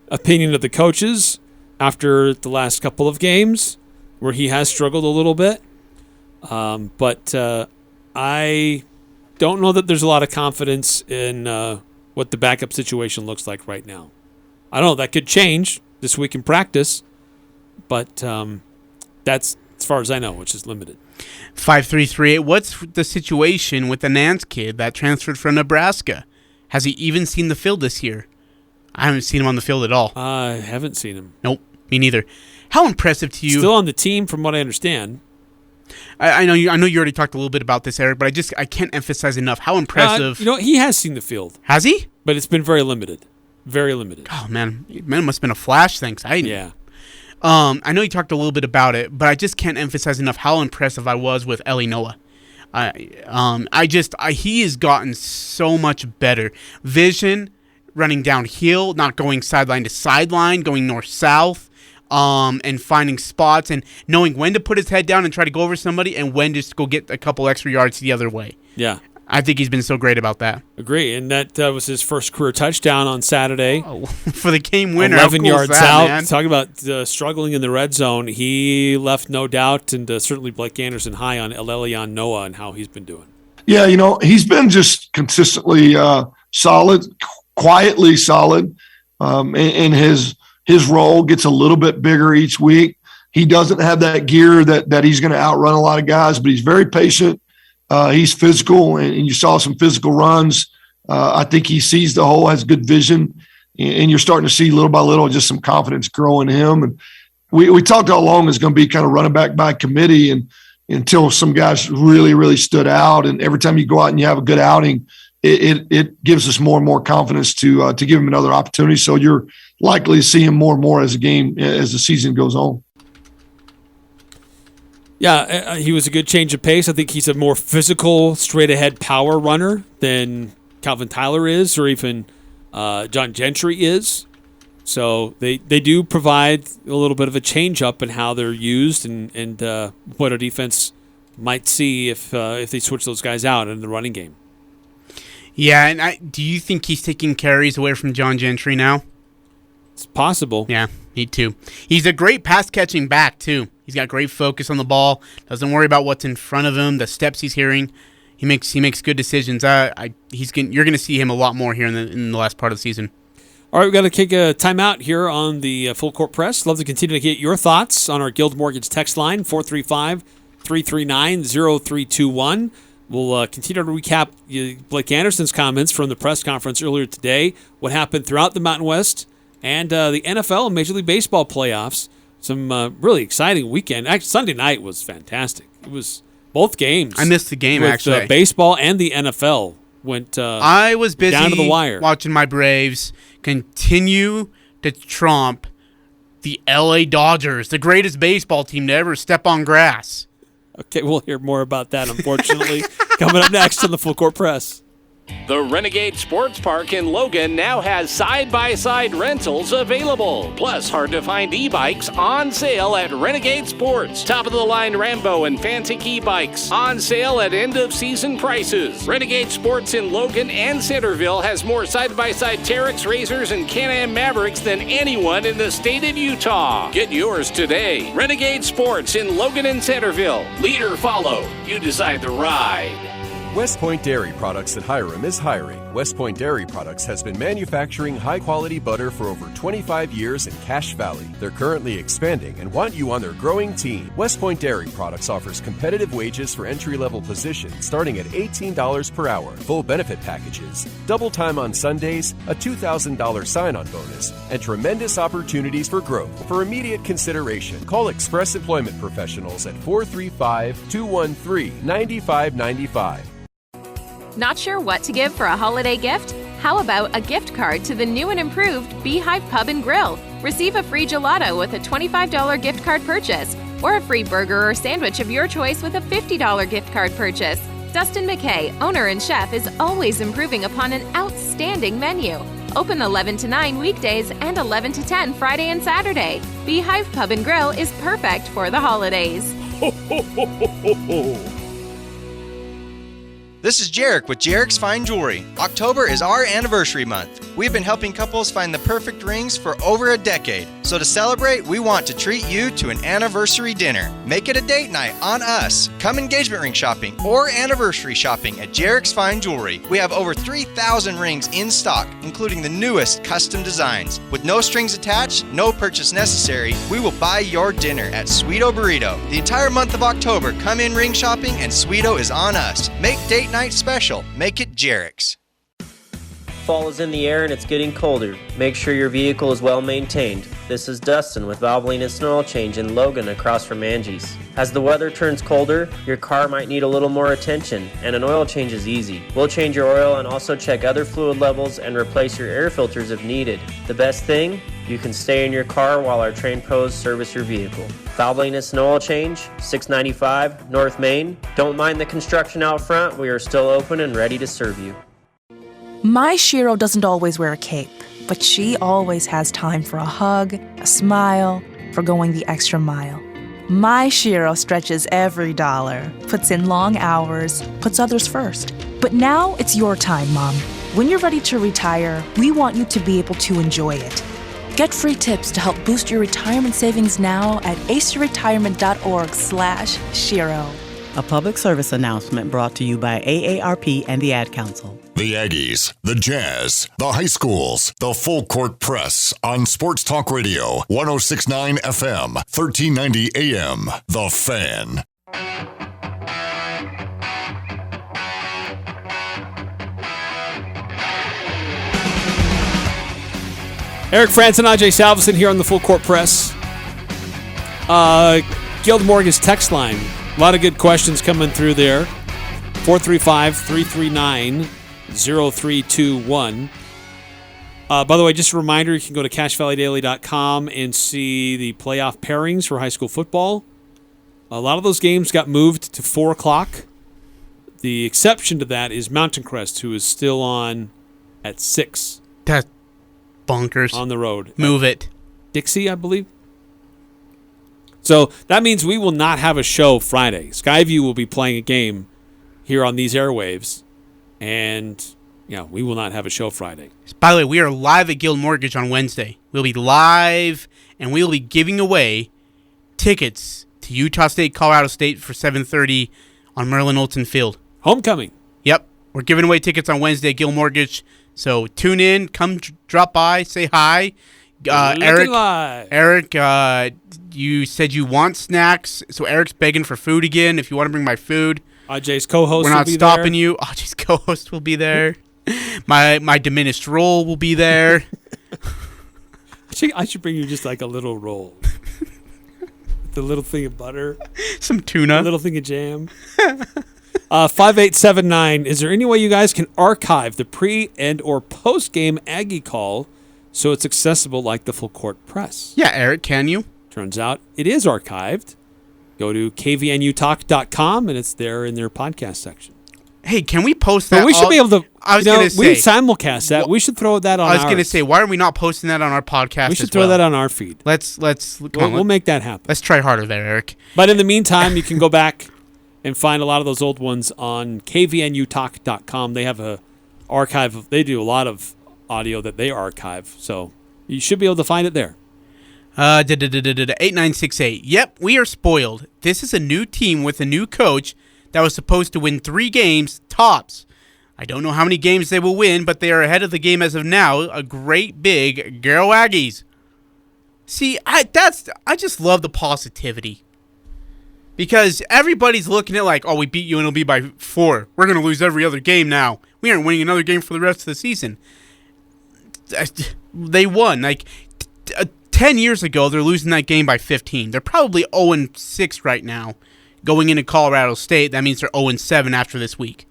opinion of the coaches after the last couple of games where he has struggled a little bit. But I don't know that there's a lot of confidence in what the backup situation looks like right now. I don't know. That could change this week in practice, but that's as far as I know, which is limited. 5338, what's the situation with the Nance kid that transferred from Nebraska? Has he even seen the field this year? I haven't seen him on the field at all. I haven't seen him. Nope, me neither. How impressive to you? Still on the team, from what I understand. I know you already talked a little bit about this, Eric, but I can't emphasize enough how impressive. He has seen the field. Has he? But it's been very limited. Very limited. Oh, man. It must have been a flash, thanks. Yeah. I know you talked a little bit about it, but I just can't emphasize enough how impressive I was with Eli Noah. He has gotten so much better. Vision, running downhill, not going sideline to sideline, going north-south. And finding spots and knowing when to put his head down and try to go over somebody and when just go get a couple extra yards the other way. Yeah. I think he's been so great about that. Agree. And that was his first career touchdown on Saturday. Oh, for the game winner. 11 yards out. Man? Talking about struggling in the red zone. He left no doubt, and certainly Blake Anderson high on Elelion Noah and how he's been doing. Yeah, he's been just consistently solid, quietly solid, in his role gets a little bit bigger each week. He doesn't have that gear that he's going to outrun a lot of guys, but he's very patient. He's physical, and you saw some physical runs. I think he sees the hole, has good vision, and you're starting to see little by little just some confidence grow in him. And we talked how long it's going to be kind of running back by committee, and until some guys really, really stood out. And every time you go out and you have a good outing, it gives us more and more confidence to give him another opportunity. So you're likely to see him more and more as the season goes on. Yeah, he was a good change of pace. I think he's a more physical, straight-ahead power runner than Calvin Tyler is, or even John Gentry is. So they do provide a little bit of a change-up in how they're used and what our defense might see if they switch those guys out in the running game. Yeah, and do you think he's taking carries away from John Gentry now? It's possible. Yeah, me too. He's a great pass-catching back, too. He's got great focus on the ball. Doesn't worry about what's in front of him, the steps he's hearing. He makes good decisions. You're going to see him a lot more here in the last part of the season. All right, we've got to take a timeout here on the Full Court Press. Love to continue to get your thoughts on our Guild Mortgage text line, 435-339-0321. We'll continue to recap Blake Anderson's comments from the press conference earlier today, what happened throughout the Mountain West, and the NFL and Major League Baseball playoffs. Some really exciting weekend. Actually, Sunday night was fantastic. It was both games. I missed the game, with, actually. Baseball and the NFL went I was busy down to the wire. Watching my Braves continue to trump the LA Dodgers, the greatest baseball team to ever step on grass. Okay, we'll hear more about that, unfortunately, coming up next on the Full Court Press. The Renegade Sports Park in Logan now has side-by-side rentals available. Plus, hard-to-find e-bikes on sale at Renegade Sports. Top-of-the-line Rambo and Fantic e-bikes on sale at end-of-season prices. Renegade Sports in Logan and Centerville has more side-by-side Terex, Razors, and Can-Am Mavericks than anyone in the state of Utah. Get yours today. Renegade Sports in Logan and Centerville. Lead or follow. You decide the ride. West Point Dairy Products at Hiram is hiring. West Point Dairy Products has been manufacturing high-quality butter for over 25 years in Cache Valley. They're currently expanding and want you on their growing team. West Point Dairy Products offers competitive wages for entry-level positions starting at $18 per hour, full benefit packages, double time on Sundays, a $2,000 sign-on bonus, and tremendous opportunities for growth. For immediate consideration, call Express Employment Professionals at 435-213-9595. Not sure what to give for a holiday gift? How about a gift card to the new and improved Beehive Pub and Grill? Receive a free gelato with a $25 gift card purchase, or a free burger or sandwich of your choice with a $50 gift card purchase. Dustin McKay, owner and chef, is always improving upon an outstanding menu. Open 11 to 9 weekdays and 11 to 10 Friday and Saturday. Beehive Pub and Grill is perfect for the holidays. Ho, ho, ho, ho, ho, ho. This is Jarek with Jarek's Fine Jewelry. October is our anniversary month. We've been helping couples find the perfect rings for over a decade. So to celebrate, we want to treat you to an anniversary dinner. Make it a date night on us. Come engagement ring shopping or anniversary shopping at Jarek's Fine Jewelry. We have over 3,000 rings in stock, including the newest custom designs. With no strings attached, no purchase necessary, we will buy your dinner at Sweeto Burrito. The entire month of October, come in ring shopping and Sweeto is on us. Make date night special. Make it Jarek's. Fall is in the air and it's getting colder. Make sure your vehicle is well maintained. This is Dustin with Valvoline and Oil Change in Logan across from Angie's. As the weather turns colder, your car might need a little more attention, and an oil change is easy. We'll change your oil and also check other fluid levels and replace your air filters if needed. The best thing? You can stay in your car while our trained pros service your vehicle. Valvoline and Oil Change, 695 North Main. Don't mind the construction out front. We are still open and ready to serve you. My Shiro doesn't always wear a cape, but she always has time for a hug, a smile, for going the extra mile. My Shiro stretches every dollar, puts in long hours, puts others first. But now it's your time, Mom. When you're ready to retire, we want you to be able to enjoy it. Get free tips to help boost your retirement savings now at aceretirement.org/Shiro. A public service announcement brought to you by AARP and the Ad Council. The Aggies, the Jazz, the high schools, the full court press on Sports Talk Radio, 106.9 FM, 1390 AM. The Fan. Eric Frandsen, Ajay Salvesen here on the Full Court Press. Guild Mortgage text line. A lot of good questions coming through there. 435-339-0321. By the way, just a reminder, you can go to CacheValleyDaily.com and see the playoff pairings for high school football. A lot of those games got moved to 4 o'clock. The exception to that is Mountain Crest, who is still on at 6. That's bonkers. On the road. Move it. Dixie, I believe. So that means we will not have a show Friday. Skyview will be playing a game here on these airwaves, and we will not have a show Friday. By the way, we are live at Guild Mortgage on Wednesday. We'll be live, and we'll be giving away tickets to Utah State, Colorado State for 7:30 on Merlin Olsen Field. Homecoming. Yep. We're giving away tickets on Wednesday at Guild Mortgage. So tune in, come drop by, say hi. Eric, you said you want snacks, so Eric's begging for food again. If you want to bring my food, Ajay's co-host we're not will be stopping there. you. Ajay's co-host will be there. My diminished roll will be there. I should bring you just like a little roll. The little thing of butter. Some tuna. A little thing of jam. 5879. Is there any way you guys can archive the pre and or post-game Aggie call so it's accessible like the Full Court Press? Yeah, Eric, can you? Turns out it is archived. Go to kvnutalk.com and it's there in their podcast section. Hey, can we post that? But we should be able to. I was going to say we simulcast that. We should throw that on. I was going to say, why are we not posting that on our podcast? We should throw that on our feed. We'll make that happen. Let's try harder there, Eric. But in the meantime, you can go back and find a lot of those old ones on kvnutalk.com. They have a archive. They do a lot of audio that they archive, so you should be able to find it there. 8968. Yep, we are spoiled. This is a new team with a new coach that was supposed to win 3 games tops. I don't know how many games they will win, but they are ahead of the game as of now. A great big go Aggies. See, I just love the positivity. Because everybody's looking at like, oh, we beat UNLV by 4. We're going to lose every other game now. We aren't winning another game for the rest of the season. They won. Like, 10 years ago, they're losing that game by 15. They're probably 0-6 right now. Going into Colorado State, that means they're 0-7 after this week.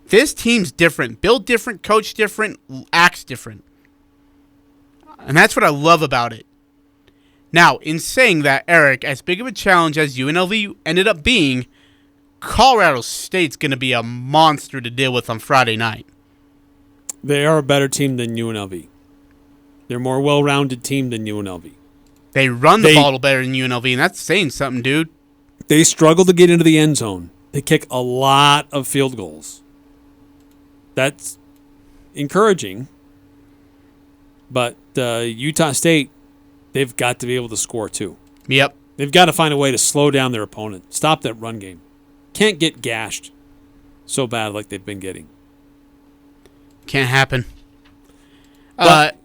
This team's different. Built different, coach different, acts different. And that's what I love about it. Now, in saying that, Eric, as big of a challenge as UNLV ended up being, Colorado State's going to be a monster to deal with on Friday night. They are a better team than UNLV. They're a more well-rounded team than UNLV. They run the ball better than UNLV, and that's saying something, dude. They struggle to get into the end zone. They kick a lot of field goals. That's encouraging. But Utah State, they've got to be able to score too. Yep. They've got to find a way to slow down their opponent. Stop that run game. Can't get gashed so bad like they've been getting. Can't happen. But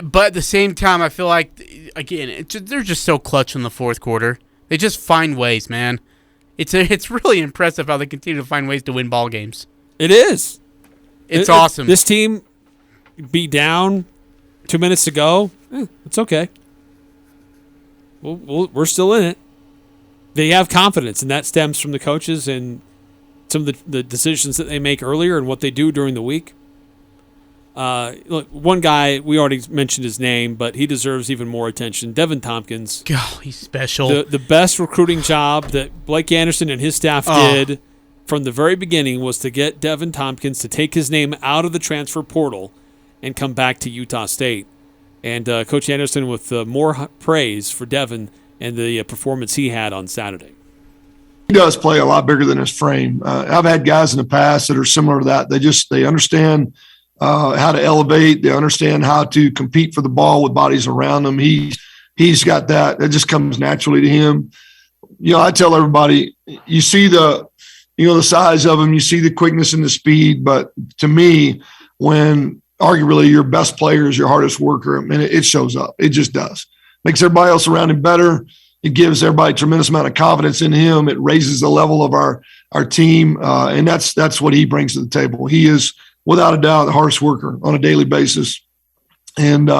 at the same time, I feel like, again, they're just so clutch in the fourth quarter. They just find ways, man. It's really impressive how they continue to find ways to win ball games. It is. It's awesome. This team be down 2 minutes to go. It's okay. We're still in it. They have confidence, and that stems from the coaches and some of the decisions that they make earlier and what they do during the week. Look, one guy, we already mentioned his name, but he deserves even more attention. Devin Tompkins. Oh, he's special. The best recruiting job that Blake Anderson and his staff did from the very beginning was to get Devin Tompkins to take his name out of the transfer portal and come back to Utah State. And Coach Anderson with more praise for Devin and the performance he had on Saturday. He does play a lot bigger than his frame. I've had guys in the past that are similar to that. They understand how to elevate. They understand how to compete for the ball with bodies around them. He's got that. It just comes naturally to him. I tell everybody, you see the size of him, you see the quickness and the speed. But to me, when arguably your best player is your hardest worker, I mean, it shows up. It just does. Makes everybody else around him better. It gives everybody a tremendous amount of confidence in him. It raises the level of our team, and that's what he brings to the table. He is, without a doubt, the hardest worker on a daily basis, and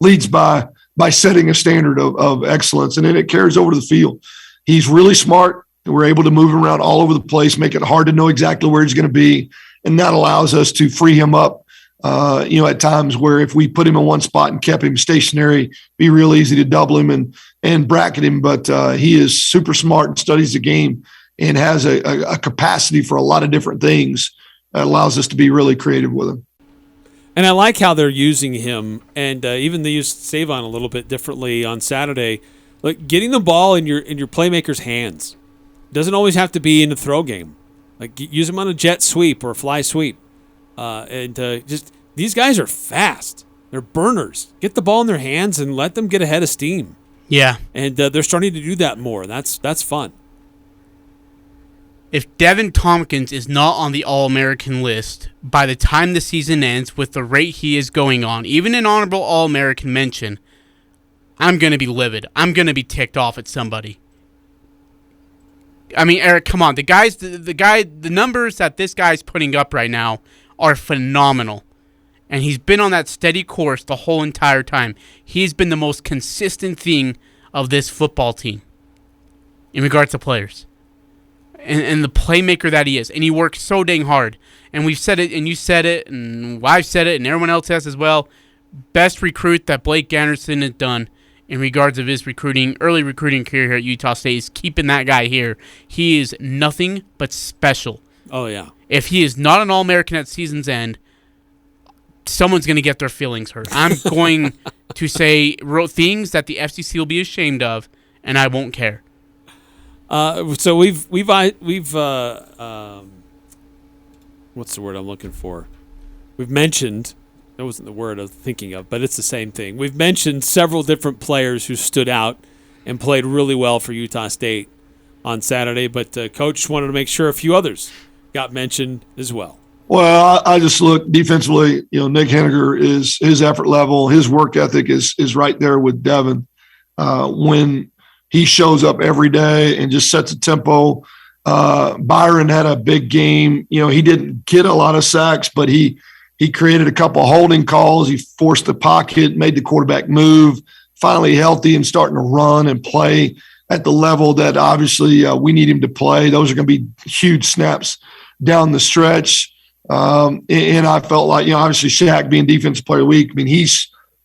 leads by setting a standard of excellence, and then it carries over to the field. He's really smart. We're able to move him around all over the place, make it hard to know exactly where he's going to be, and that allows us to free him up. At times where if we put him in one spot and kept him stationary, be real easy to double him and bracket him. But he is super smart and studies the game and has a capacity for a lot of different things that allows us to be really creative with him. And I like how they're using him, and even they used Savon a little bit differently on Saturday. Like getting the ball in your playmaker's hands doesn't always have to be in a throw game. Like use him on a jet sweep or a fly sweep. Just these guys are fast. They're burners. Get the ball in their hands and let them get ahead of steam. Yeah. And they're starting to do that more. That's fun. If Devin Tompkins is not on the All-American list by the time the season ends with the rate he is going on, even an honorable All-American mention, I'm going to be livid. I'm going to be ticked off at somebody. I mean, Eric, come on. The numbers that this guy's putting up right now are phenomenal. And he's been on that steady course the whole entire time. He's been the most consistent thing of this football team in regards to players. And the playmaker that he is. And he works so dang hard. And we've said it, and you said it, and I've said it, and everyone else has as well. Best recruit that Blake Anderson has done in regards of his early recruiting career here at Utah State is keeping that guy here. He is nothing but special. Oh, yeah. If he is not an All-American at season's end, someone's going to get their feelings hurt. I'm going to say things that the FCC will be ashamed of, and I won't care. So we've what's the word I'm looking for? We've mentioned, that wasn't the word I was thinking of, but it's the same thing. We've mentioned several different players who stood out and played really well for Utah State on Saturday, but Coach wanted to make sure a few others got mentioned as well. Well, I just look defensively. Nick Henniger his effort level, his work ethic is right there with Devin. When he shows up every day and just sets a tempo. Byron had a big game. He didn't get a lot of sacks, but he created a couple of holding calls. He forced the pocket, made the quarterback move, finally healthy and starting to run and play at the level that obviously we need him to play. Those are going to be huge snaps down the stretch. And I felt like, obviously Shaq being defensive player of the week, I mean,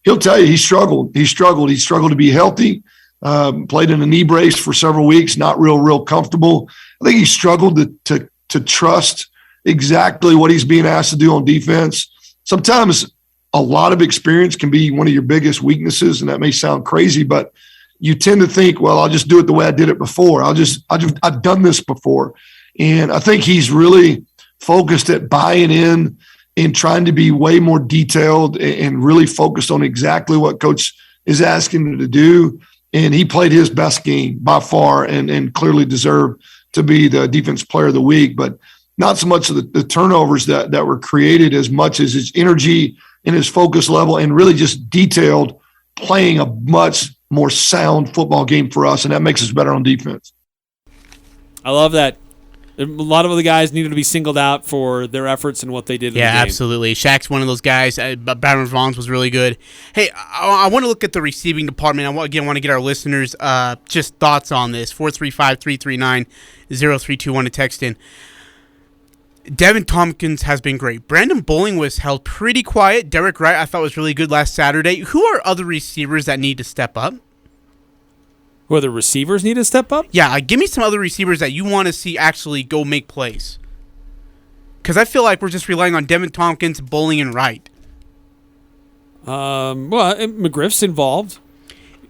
he'll tell you he struggled. He struggled to be healthy. Played in a knee brace for several weeks, not real comfortable. I think he struggled to trust exactly what he's being asked to do on defense. Sometimes a lot of experience can be one of your biggest weaknesses, and that may sound crazy, but you tend to think, well, I'll just do it the way I did it before. I've done this before. And I think he's really focused at buying in and trying to be way more detailed and really focused on exactly what coach is asking him to do. And he played his best game by far and clearly deserved to be the defense player of the week, but not so much of the turnovers that were created as much as his energy and his focus level and really just detailed playing a much more sound football game for us, and that makes us better on defense. I love that. A lot of other guys needed to be singled out for their efforts and what they did in the game. Yeah, absolutely. Shaq's one of those guys. Byron Vaughns was really good. Hey, I want to look at the receiving department. I want to get our listeners just thoughts on this. 435-339-0321 to text in. Devin Tompkins has been great. Brandon Bowling was held pretty quiet. Derek Wright I thought was really good last Saturday. Who are other receivers that need to step up? Who other receivers need to step up? Yeah, give me some other receivers that you want to see actually go make plays. Because I feel like we're just relying on Devin Tompkins, Bowling, and Wright. McGriff's involved.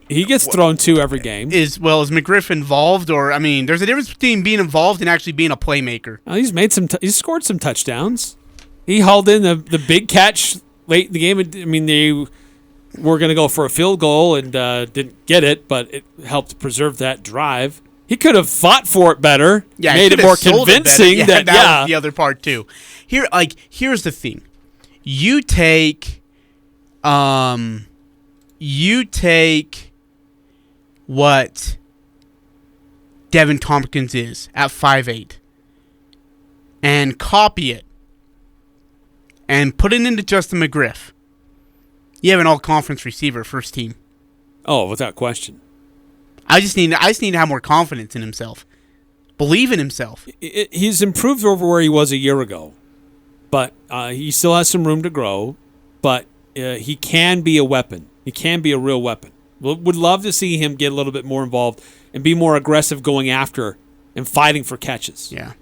He gets thrown to every game. Is McGriff involved? Or, I mean, there's a difference between being involved and actually being a playmaker. He's scored some touchdowns. He hauled in the big catch late in the game. I mean, they were going to go for a field goal and didn't get it, but it helped preserve that drive. He could have fought for it better. Yeah, made it more convincing. That was the other part too. Here's the thing. You take what Devin Tompkins is at 5'8" and copy it and put it into Justin McGriff. You have an all-conference receiver, first team. Oh, without question. I just need to have more confidence in himself. Believe in himself. He's improved over where he was a year ago, but he still has some room to grow. But he can be a weapon. He can be a real weapon. Would love to see him get a little bit more involved and be more aggressive going after and fighting for catches. Yeah.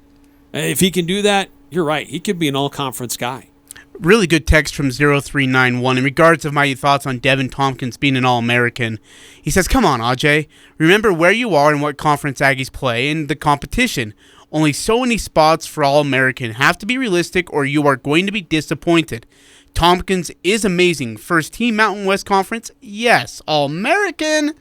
If he can do that, you're right. He could be an all-conference guy. Really good text from 0391 in regards of my thoughts on Devin Tompkins being an All-American. He says, come on, Ajay. Remember where you are and what conference Aggies play and the competition. Only so many spots for All-American. Have to be realistic or you are going to be disappointed. Tompkins is amazing. First team Mountain West Conference? Yes. All-American?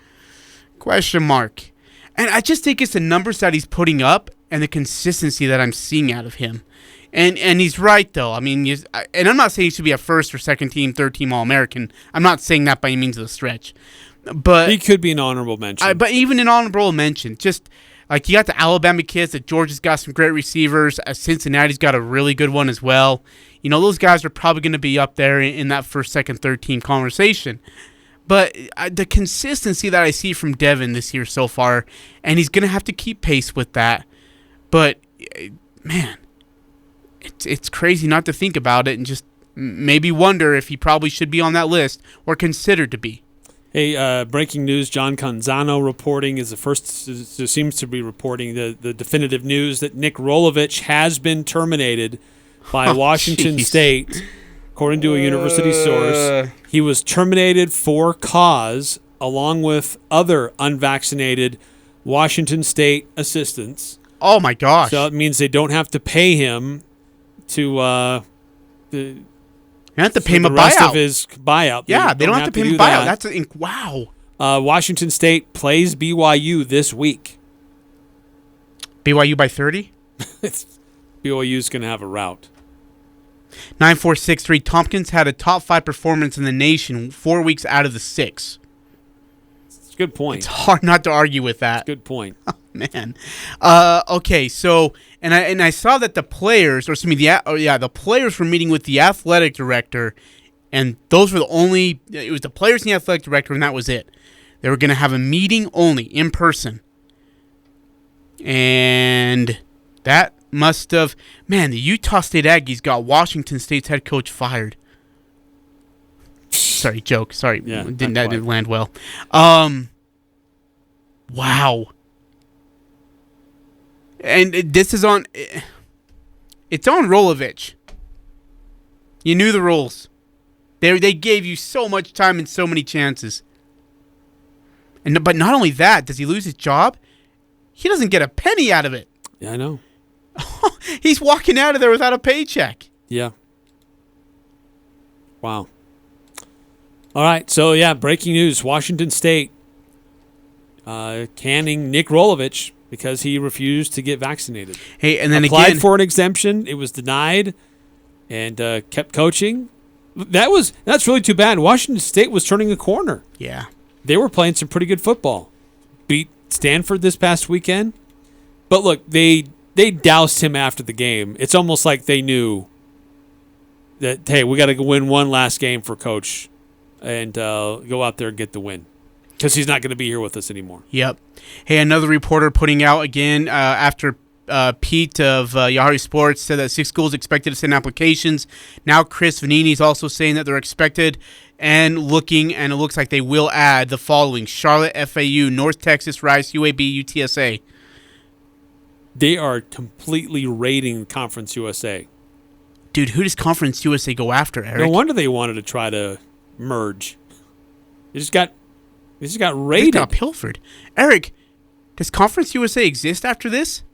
Question mark. And I just think it's the numbers that he's putting up and the consistency that I'm seeing out of him. And he's right, though. I mean, and I'm not saying he should be a first or second team, third team All-American. I'm not saying that by any means of the stretch. But he could be an honorable mention. But even an honorable mention, just like you got the Alabama kids, that Georgia's got some great receivers. Cincinnati's got a really good one as well. You know, those guys are probably going to be up there in that first, second, third team conversation. But the consistency that I see from Devin this year so far, and he's going to have to keep pace with that. But, man, it's crazy not to think about it and just maybe wonder if he probably should be on that list or considered to be. Hey, breaking news, John Canzano reporting is the first, seems to be reporting the definitive news that Nick Rolovich has been terminated by Washington State. According to a university source, he was terminated for cause along with other unvaccinated Washington State assistants. Oh, my gosh. So it means they don't have to pay him to you have to pay him a the rest buyout. of his buyout. Yeah, they don't have to pay him a buyout. Wow. Washington State plays BYU this week. BYU by 30? BYU's going to have a rout. 9463. Tompkins had a top 5 performance in the nation 4 weeks out of the 6. It's a good point. It's hard not to argue with that. It's a good point. Oh, man. Okay, so and I saw that the players, the players were meeting with the athletic director, and those were it was the players and the athletic director, and that was it. They were going to have a meeting only in person. And that must have... Man, the Utah State Aggies got Washington State's head coach fired. Sorry, joke. Sorry. Yeah, that didn't land well. Wow. And this is on... It's on Rolovich. You knew the rules. They gave you so much time and so many chances. But not only that, does he lose his job? He doesn't get a penny out of it. Yeah, I know. He's walking out of there without a paycheck. Yeah. Wow. All right, so yeah, breaking news. Washington State canning Nick Rolovich because he refused to get vaccinated. Hey, and then applied again... for an exemption. It was denied and kept coaching. That's really too bad. Washington State was turning a corner. Yeah. They were playing some pretty good football. Beat Stanford this past weekend. But look, they doused him after the game. It's almost like they knew that, hey, we got to win one last game for Coach and go out there and get the win because he's not going to be here with us anymore. Yep. Hey, another reporter putting out again after Pete of Yahoo Sports said that 6 schools expected to send applications. Now Chris Vanini is also saying that they're expected and looking, and it looks like they will add the following: Charlotte, FAU, North Texas, Rice, UAB, UTSA. They are completely raiding Conference USA. Dude, who does Conference USA go after, Eric? No wonder they wanted to try to merge. They just got raided. They got pilfered. Eric, does Conference USA exist after this?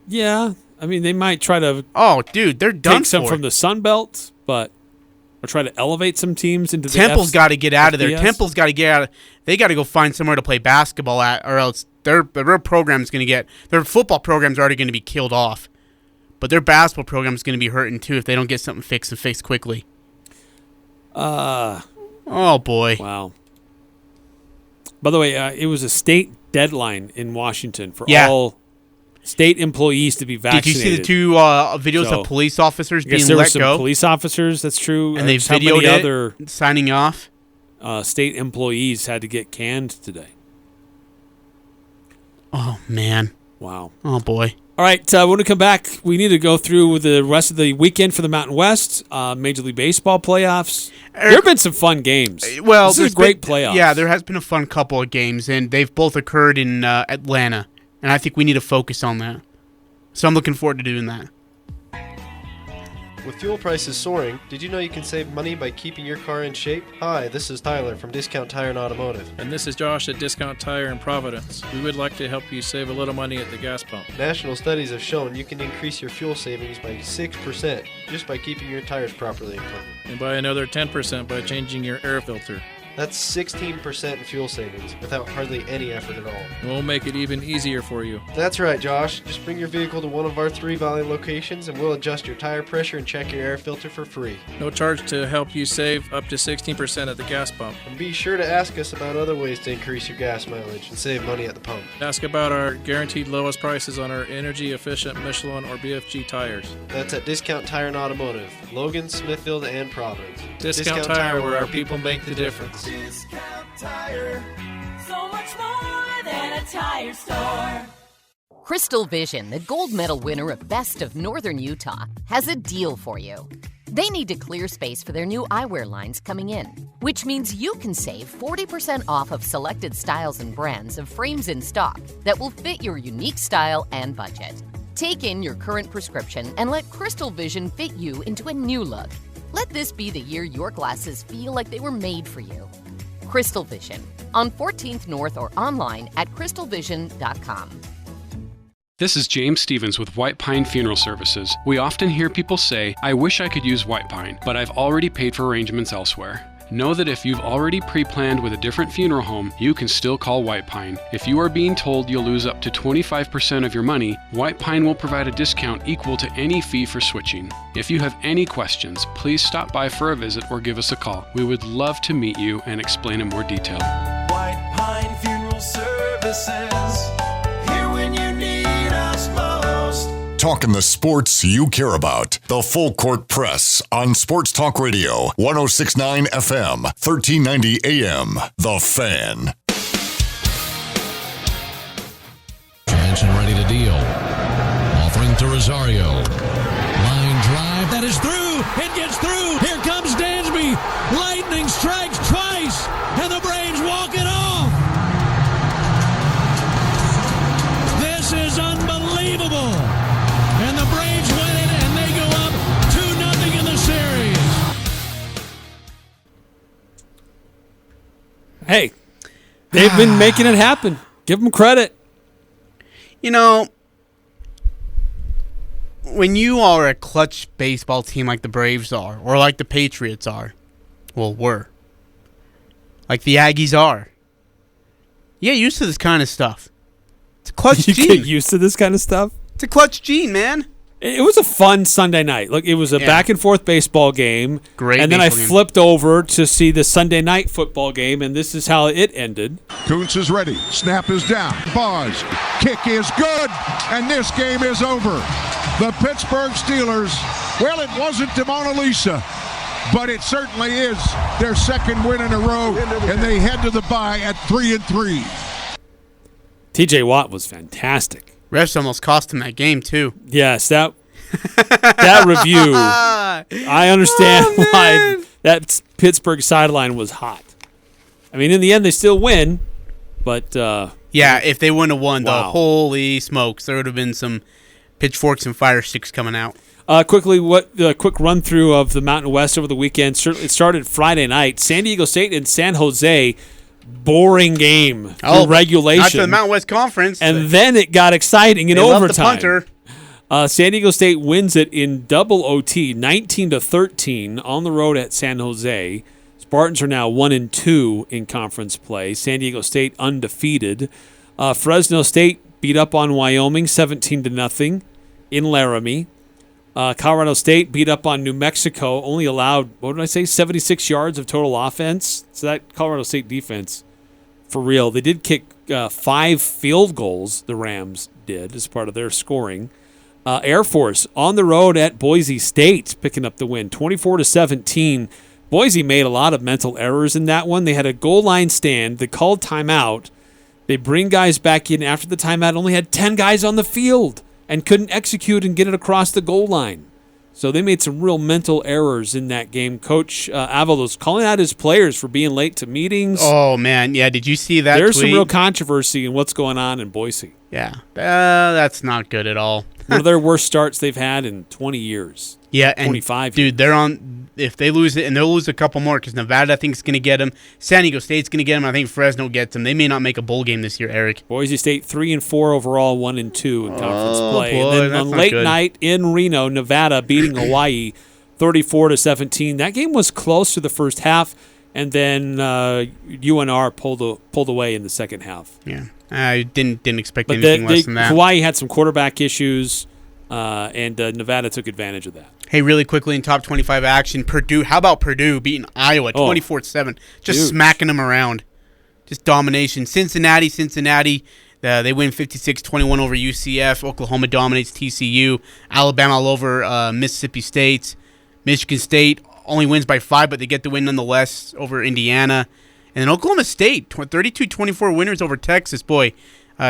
Yeah, I mean they might try to. Oh, dude, they're done. Take some from the Sun Belt, or try to elevate some teams into the Temple's got to get out of there. FBS. Temple's got to get out. They got to go find somewhere to play basketball at, or else their program's going to get. Their football program's already going to be killed off, but their basketball program's going to be hurting too if they don't get something fixed and fixed quickly. Oh boy! Wow. By the way, it was a state deadline in Washington for all state employees to be vaccinated. Did you see the 2 videos of police officers being there let were some go? Police officers, that's true. And they videoed other signing off. State employees had to get canned today. Oh, man. Wow. Oh, boy. All right, when we come back, we need to go through the rest of the weekend for the Mountain West, Major League Baseball playoffs. There have been some fun games. Well, this is a great playoff. Yeah, there has been a fun couple of games, and they've both occurred in Atlanta. And I think we need to focus on that. So I'm looking forward to doing that. With fuel prices soaring, did you know you can save money by keeping your car in shape? Hi, this is Tyler from Discount Tire and Automotive. And this is Josh at Discount Tire in Providence. We would like to help you save a little money at the gas pump. National studies have shown you can increase your fuel savings by 6% just by keeping your tires properly inclined. And by another 10% by changing your air filter. That's 16% in fuel savings without hardly any effort at all. We'll make it even easier for you. That's right, Josh. Just bring your vehicle to one of our 3 Valley locations and we'll adjust your tire pressure and check your air filter for free. No charge to help you save up to 16% at the gas pump. And be sure to ask us about other ways to increase your gas mileage and save money at the pump. Ask about our guaranteed lowest prices on our energy-efficient Michelin or BFG tires. That's at Discount Tire and Automotive, Logan, Smithfield, and Providence. Discount Tire, where our people make the difference. Discount Tire. So much more than a tire store. Crystal Vision, the gold medal winner of Best of Northern Utah, has a deal for you. They need to clear space for their new eyewear lines coming in, which means you can save 40% off of selected styles and brands of frames in stock that will fit your unique style and budget. Take in your current prescription and let Crystal Vision fit you into a new look. Let this be the year your glasses feel like they were made for you. Crystal Vision, on 14th North or online at crystalvision.com. This is James Stevens with White Pine Funeral Services. We often hear people say, I wish I could use White Pine, but I've already paid for arrangements elsewhere. Know that if you've already pre-planned with a different funeral home, you can still call White Pine. If you are being told you'll lose up to 25% of your money, White Pine will provide a discount equal to any fee for switching. If you have any questions, please stop by for a visit or give us a call. We would love to meet you and explain in more detail. White Pine Funeral Services, here when you need us most. Talking the sports you care about. The Full Court Press on Sports Talk Radio, 106.9 FM, 1390 AM. The Fan. Frandsen ready to deal. Offering to Rosario. Line drive. That is through. It gets through. Here comes Dansby. Lightning strikes twice. And the Braves walk it off. This is unbelievable. And the Braves win it, and they go up 2-0 in the series. Hey, they've been making it happen. Give them credit. You know, when you are a clutch baseball team like the Braves are, or like the Patriots are, well, were, like the Aggies are, you get used to this kind of stuff. It's a clutch You gene. get used to this kind of stuff? It's a clutch gene, man. It was a fun Sunday night. Look, it was a back-and-forth baseball game. Great And then I baseball game. flipped over to see the Sunday night football game, and this is how it ended. Kuntz is ready. Snap is down. Pause. Kick is good. And this game is over. The Pittsburgh Steelers, well, it wasn't the Mona Lisa, but it certainly is their second win in a row, and they head to the bye at 3-3. TJ Watt was fantastic. Refs almost cost him that game, too. Yes, that review, I understand why that Pittsburgh sideline was hot. I mean, in the end, they still win, but... yeah, if they wouldn't have won, wow. though, holy smokes, there would have been some pitchforks and fire sticks coming out. Quickly, quick run-through of the Mountain West over the weekend. It started Friday night. San Diego State and San Jose... boring game through regulation. Not to the Mountain West Conference. And then it got exciting in overtime. Love the punter. San Diego State wins it in double OT, 19-13 on the road at San Jose. Spartans are now 1-2 in conference play. San Diego State undefeated. Fresno State beat up on Wyoming 17-0 in Laramie. Colorado State beat up on New Mexico, only allowed, 76 yards of total offense. So that Colorado State defense, for real. They did kick 5 field goals, the Rams did, as part of their scoring. Air Force on the road at Boise State, picking up the win, 24-17. Boise made a lot of mental errors in that one. They had a goal line stand. They called timeout. They bring guys back in after the timeout, only had 10 guys on the field and couldn't execute and get it across the goal line. So they made some real mental errors in that game. Coach Avalos calling out his players for being late to meetings. Oh, man. Yeah, did you see that There's tweet? some real controversy in what's going on in Boise. Yeah, that's not good at all. One of their worst starts they've had in 20 years. Yeah, and 25 dude, they're on. If they lose it, and they'll lose a couple more because Nevada, I think, is going to get them. San Diego State's going to get them. I think Fresno gets them. They may not make a bowl game this year, Eric. Boise State 3-4 overall, 1-2 in conference play. Boy, and then that's on not late good. night in Reno, Nevada beating Hawaii 34-17. That game was close to the first half, and then UNR pulled away in the second half. Yeah, I didn't expect But anything less than that. Hawaii had some quarterback issues, and Nevada took advantage of that. Hey, really quickly in top 25 action, Purdue. How about Purdue beating Iowa 24-7? Just huge. smacking them around. Just domination. Cincinnati. They win 56-21 over UCF. Oklahoma dominates TCU. Alabama all over Mississippi State. Michigan State only wins by 5, but they get the win nonetheless over Indiana. And then Oklahoma State, 32-24 winners over Texas. Boy,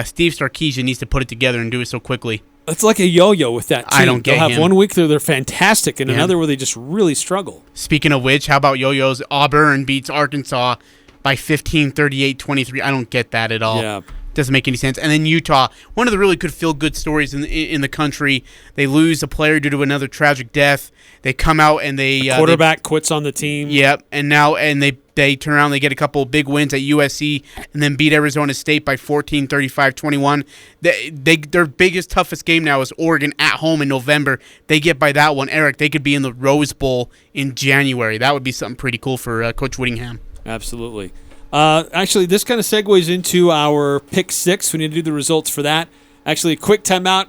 Steve Sarkisian needs to put it together and do it so quickly. It's like a yo-yo with that team. I don't get They'll have him. 1 week they're fantastic, and Yeah. another where they just really struggle. Speaking of which, how about yo-yos? Auburn beats Arkansas by 15, 38-23. I don't get that at all. Yeah. Doesn't make any sense. And then Utah, one of the really good feel-good stories in the country. They lose a player due to another tragic death. They come out and the quarterback quits on the team. Yep, and they turn around. They get a couple of big wins at USC and then beat Arizona State by 14, 35, 21. Their biggest, toughest game now is Oregon at home in November. They get by that one. Eric, they could be in the Rose Bowl in January. That would be something pretty cool for Coach Whittingham. Absolutely. Actually, this kind of segues into our pick six. We need to do the results for that. Actually, a quick timeout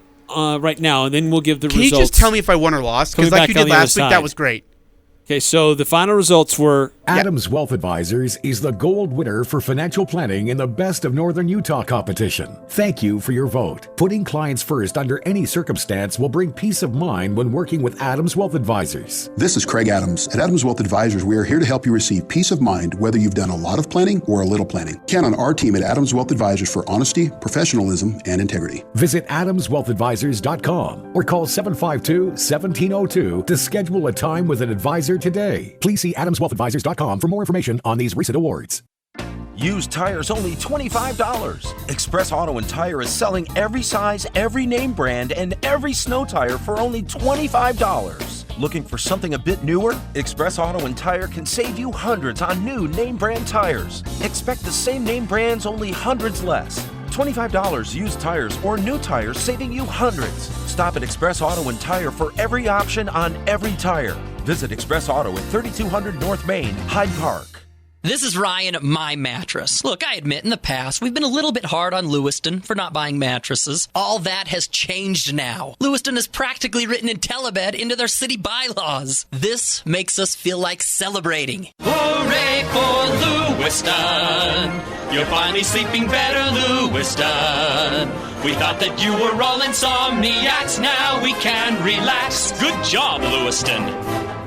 right now, and then we'll give the results. Can you just tell me if I won or lost? Because like you did last week, that was great. Okay, so the final results were... Adams Wealth Advisors is the gold winner for financial planning in the Best of Northern Utah competition. Thank you for your vote. Putting clients first under any circumstance will bring peace of mind when working with Adams Wealth Advisors. This is Craig Adams. At Adams Wealth Advisors, we are here to help you receive peace of mind whether you've done a lot of planning or a little planning. Count on our team at Adams Wealth Advisors for honesty, professionalism, and integrity. Visit adamswealthadvisors.com or call 752-1702 to schedule a time with an advisor today. Please see adamswealthadvisors.com for more information on these recent awards. Used tires only $25. Express Auto and Tire is selling every size, every name brand, and every snow tire for only $25. Looking for something a bit newer? Express Auto and Tire can save you hundreds on new name brand tires. Expect the same name brands, only hundreds less. $25 used tires or new tires, saving you hundreds. Stop at Express Auto and Tire for every option on every tire. Visit Express Auto at 3200 North Main, Hyde Park. This is Ryan at My Mattress. Look, I admit in the past we've been a little bit hard on Lewiston for not buying mattresses. All that has changed now. Lewiston has practically written IntelliBed into their city bylaws. This makes us feel like celebrating. Hooray for Lewiston! You're finally sleeping better, Lewiston. We thought that you were all insomniacs. Now we can relax. Good job, Lewiston.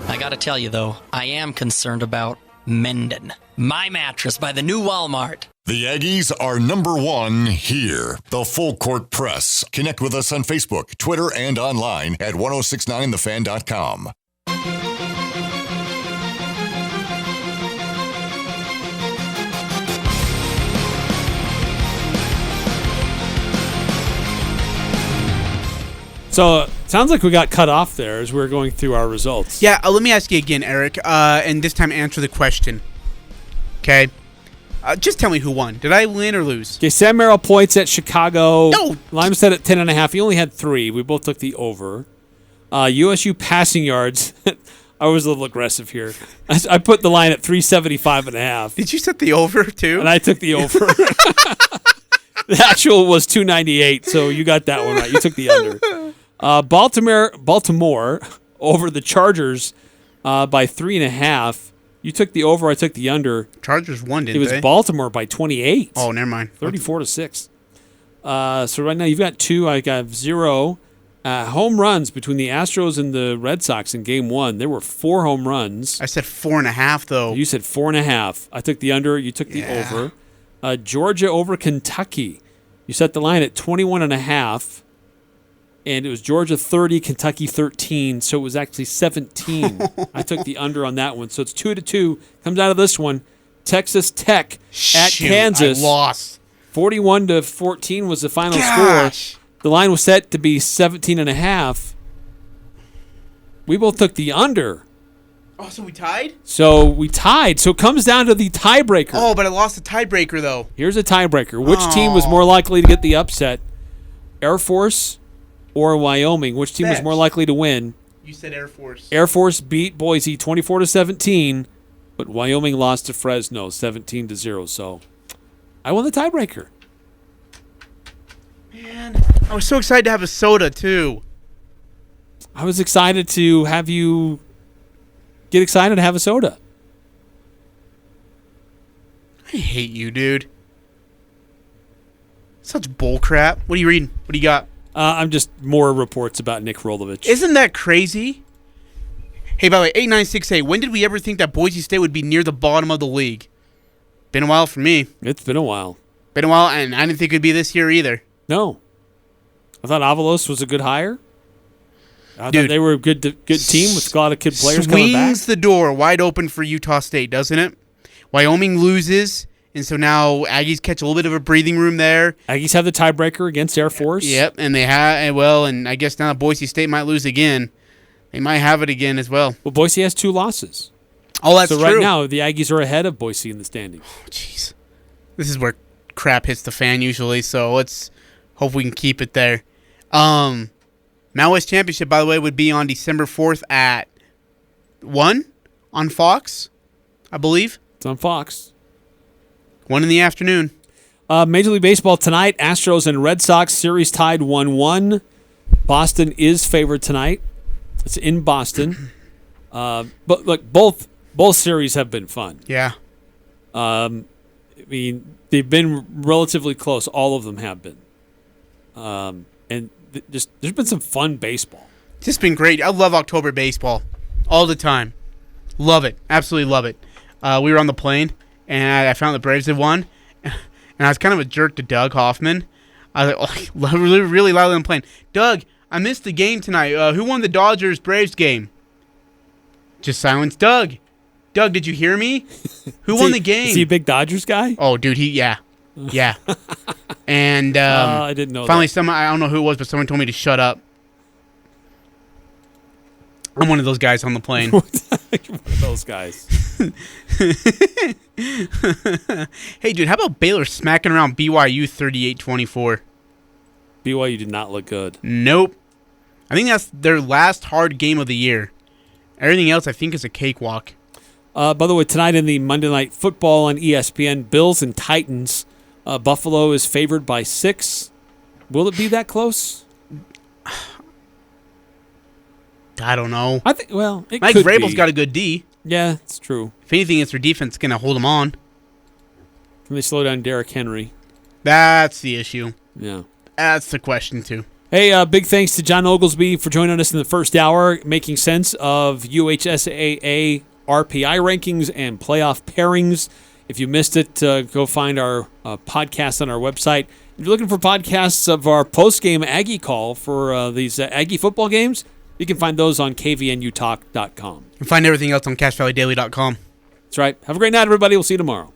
I gotta tell you, though, I am concerned about Mendon. My Mattress by the new Walmart. The Aggies are #1 here. The Full Court Press. Connect with us on Facebook, Twitter, and online at 1069thefan.com. So, sounds like we got cut off there as we were going through our results. Yeah, let me ask you again, Eric, and this time answer the question. Okay? Just tell me who won. Did I win or lose? Okay, Sam Merrill points at Chicago. No! Lime said at 10.5. He only had 3. We both took the over. USU passing yards. I was a little aggressive here. I put the line at 375.5. Did you set the over, too? And I took the over. The actual was 298, so you got that one right. You took the under. Baltimore over the Chargers by 3.5. You took the over. I took the under. Chargers won, didn't they? It was Baltimore by 28. Oh, never mind. 34-6. So right now you've got 2. I got 0. Home runs between the Astros and the Red Sox in Game 1. There were 4 home runs. I said 4.5, though. You said 4.5. I took the under. You took the over. Georgia over Kentucky. You set the line at 21.5, and it was Georgia 30, Kentucky 13, so it was actually 17. I took the under on that one, so it's 2-2. Comes out of this one. Texas Tech at Kansas. I lost. 41-14 was the final score. The line was set to be 17.5. We both took the under. Oh, so we tied? So we tied. So it comes down to the tiebreaker. Oh, but I lost the tiebreaker, though. Here's a tiebreaker. Which team was more likely to get the upset? Air Force or Wyoming? Which team was more likely to win? You said Air Force. Air Force beat Boise 24-17, but Wyoming lost to Fresno 17-0. So I won the tiebreaker. Man, I was so excited to have a soda, too. I was excited to have you get excited to have a soda. I hate you, dude. Such bullcrap. What are you reading? What do you got? I'm just more reports about Nick Rolovich. Isn't that crazy? Hey, by the way, 8968, when did we ever think that Boise State would be near the bottom of the league? Been a while for me. It's been a while. Been a while, and I didn't think it would be this year either. No. I thought Avalos was a good hire. I thought they were a good team with a lot of kid players coming back. Swings the door wide open for Utah State, doesn't it? Wyoming loses, And so now Aggies catch a little bit of a breathing room there. Aggies have the tiebreaker against Air Force. Yep, and they have, and I guess now Boise State might lose again. They might have it again as well. Well, Boise has 2 losses. Oh, that's true. So right now, the Aggies are ahead of Boise in the standings. Oh, jeez. This is where crap hits the fan usually, so let's hope we can keep it there. Mountain West Championship, by the way, would be on December 4th at 1 on Fox, I believe. It's on Fox. 1 in the afternoon. Major League Baseball tonight, Astros and Red Sox series tied 1-1. Boston is favored tonight. It's in Boston. But look, both series have been fun. Yeah. I mean, they've been relatively close. All of them have been. And there's been some fun baseball. It's just been great. I love October baseball all the time. Love it. Absolutely love it. We were on the plane, and I found the Braves had won, and I was kind of a jerk to Doug Hoffman. I was like, really loudly on the plane. Doug, I missed the game tonight. Who won the Dodgers-Braves game? Just silence. Doug, did you hear me? Who won the game? Is he a big Dodgers guy? Oh, dude, yeah. And I didn't know finally, that. I don't know who it was, but someone told me to shut up. I'm one of those guys on the plane. You're one of those guys. Hey, dude, how about Baylor smacking around BYU 38-24? BYU did not look good. Nope. I think that's their last hard game of the year. Everything else, I think, is a cakewalk. By the way, tonight in the Monday Night Football on ESPN, Bills and Titans. Buffalo is favored by 6. Will it be that close? I don't know. I think. Well, it Mike could Vrabel's be. got a good D. Yeah, it's true. If anything, it's their defense going to hold them on. Can they slow down Derrick Henry? That's the issue. Yeah. That's the question, too. Hey, big thanks to John Oglesby for joining us in the first hour, making sense of UHSAA RPI rankings and playoff pairings. If you missed it, go find our podcast on our website. If you're looking for podcasts of our post-game Aggie call for these Aggie football games, you can find those on kvnutalk.com. And find everything else on CashValleyDaily.com. That's right. Have a great night, everybody. We'll see you tomorrow.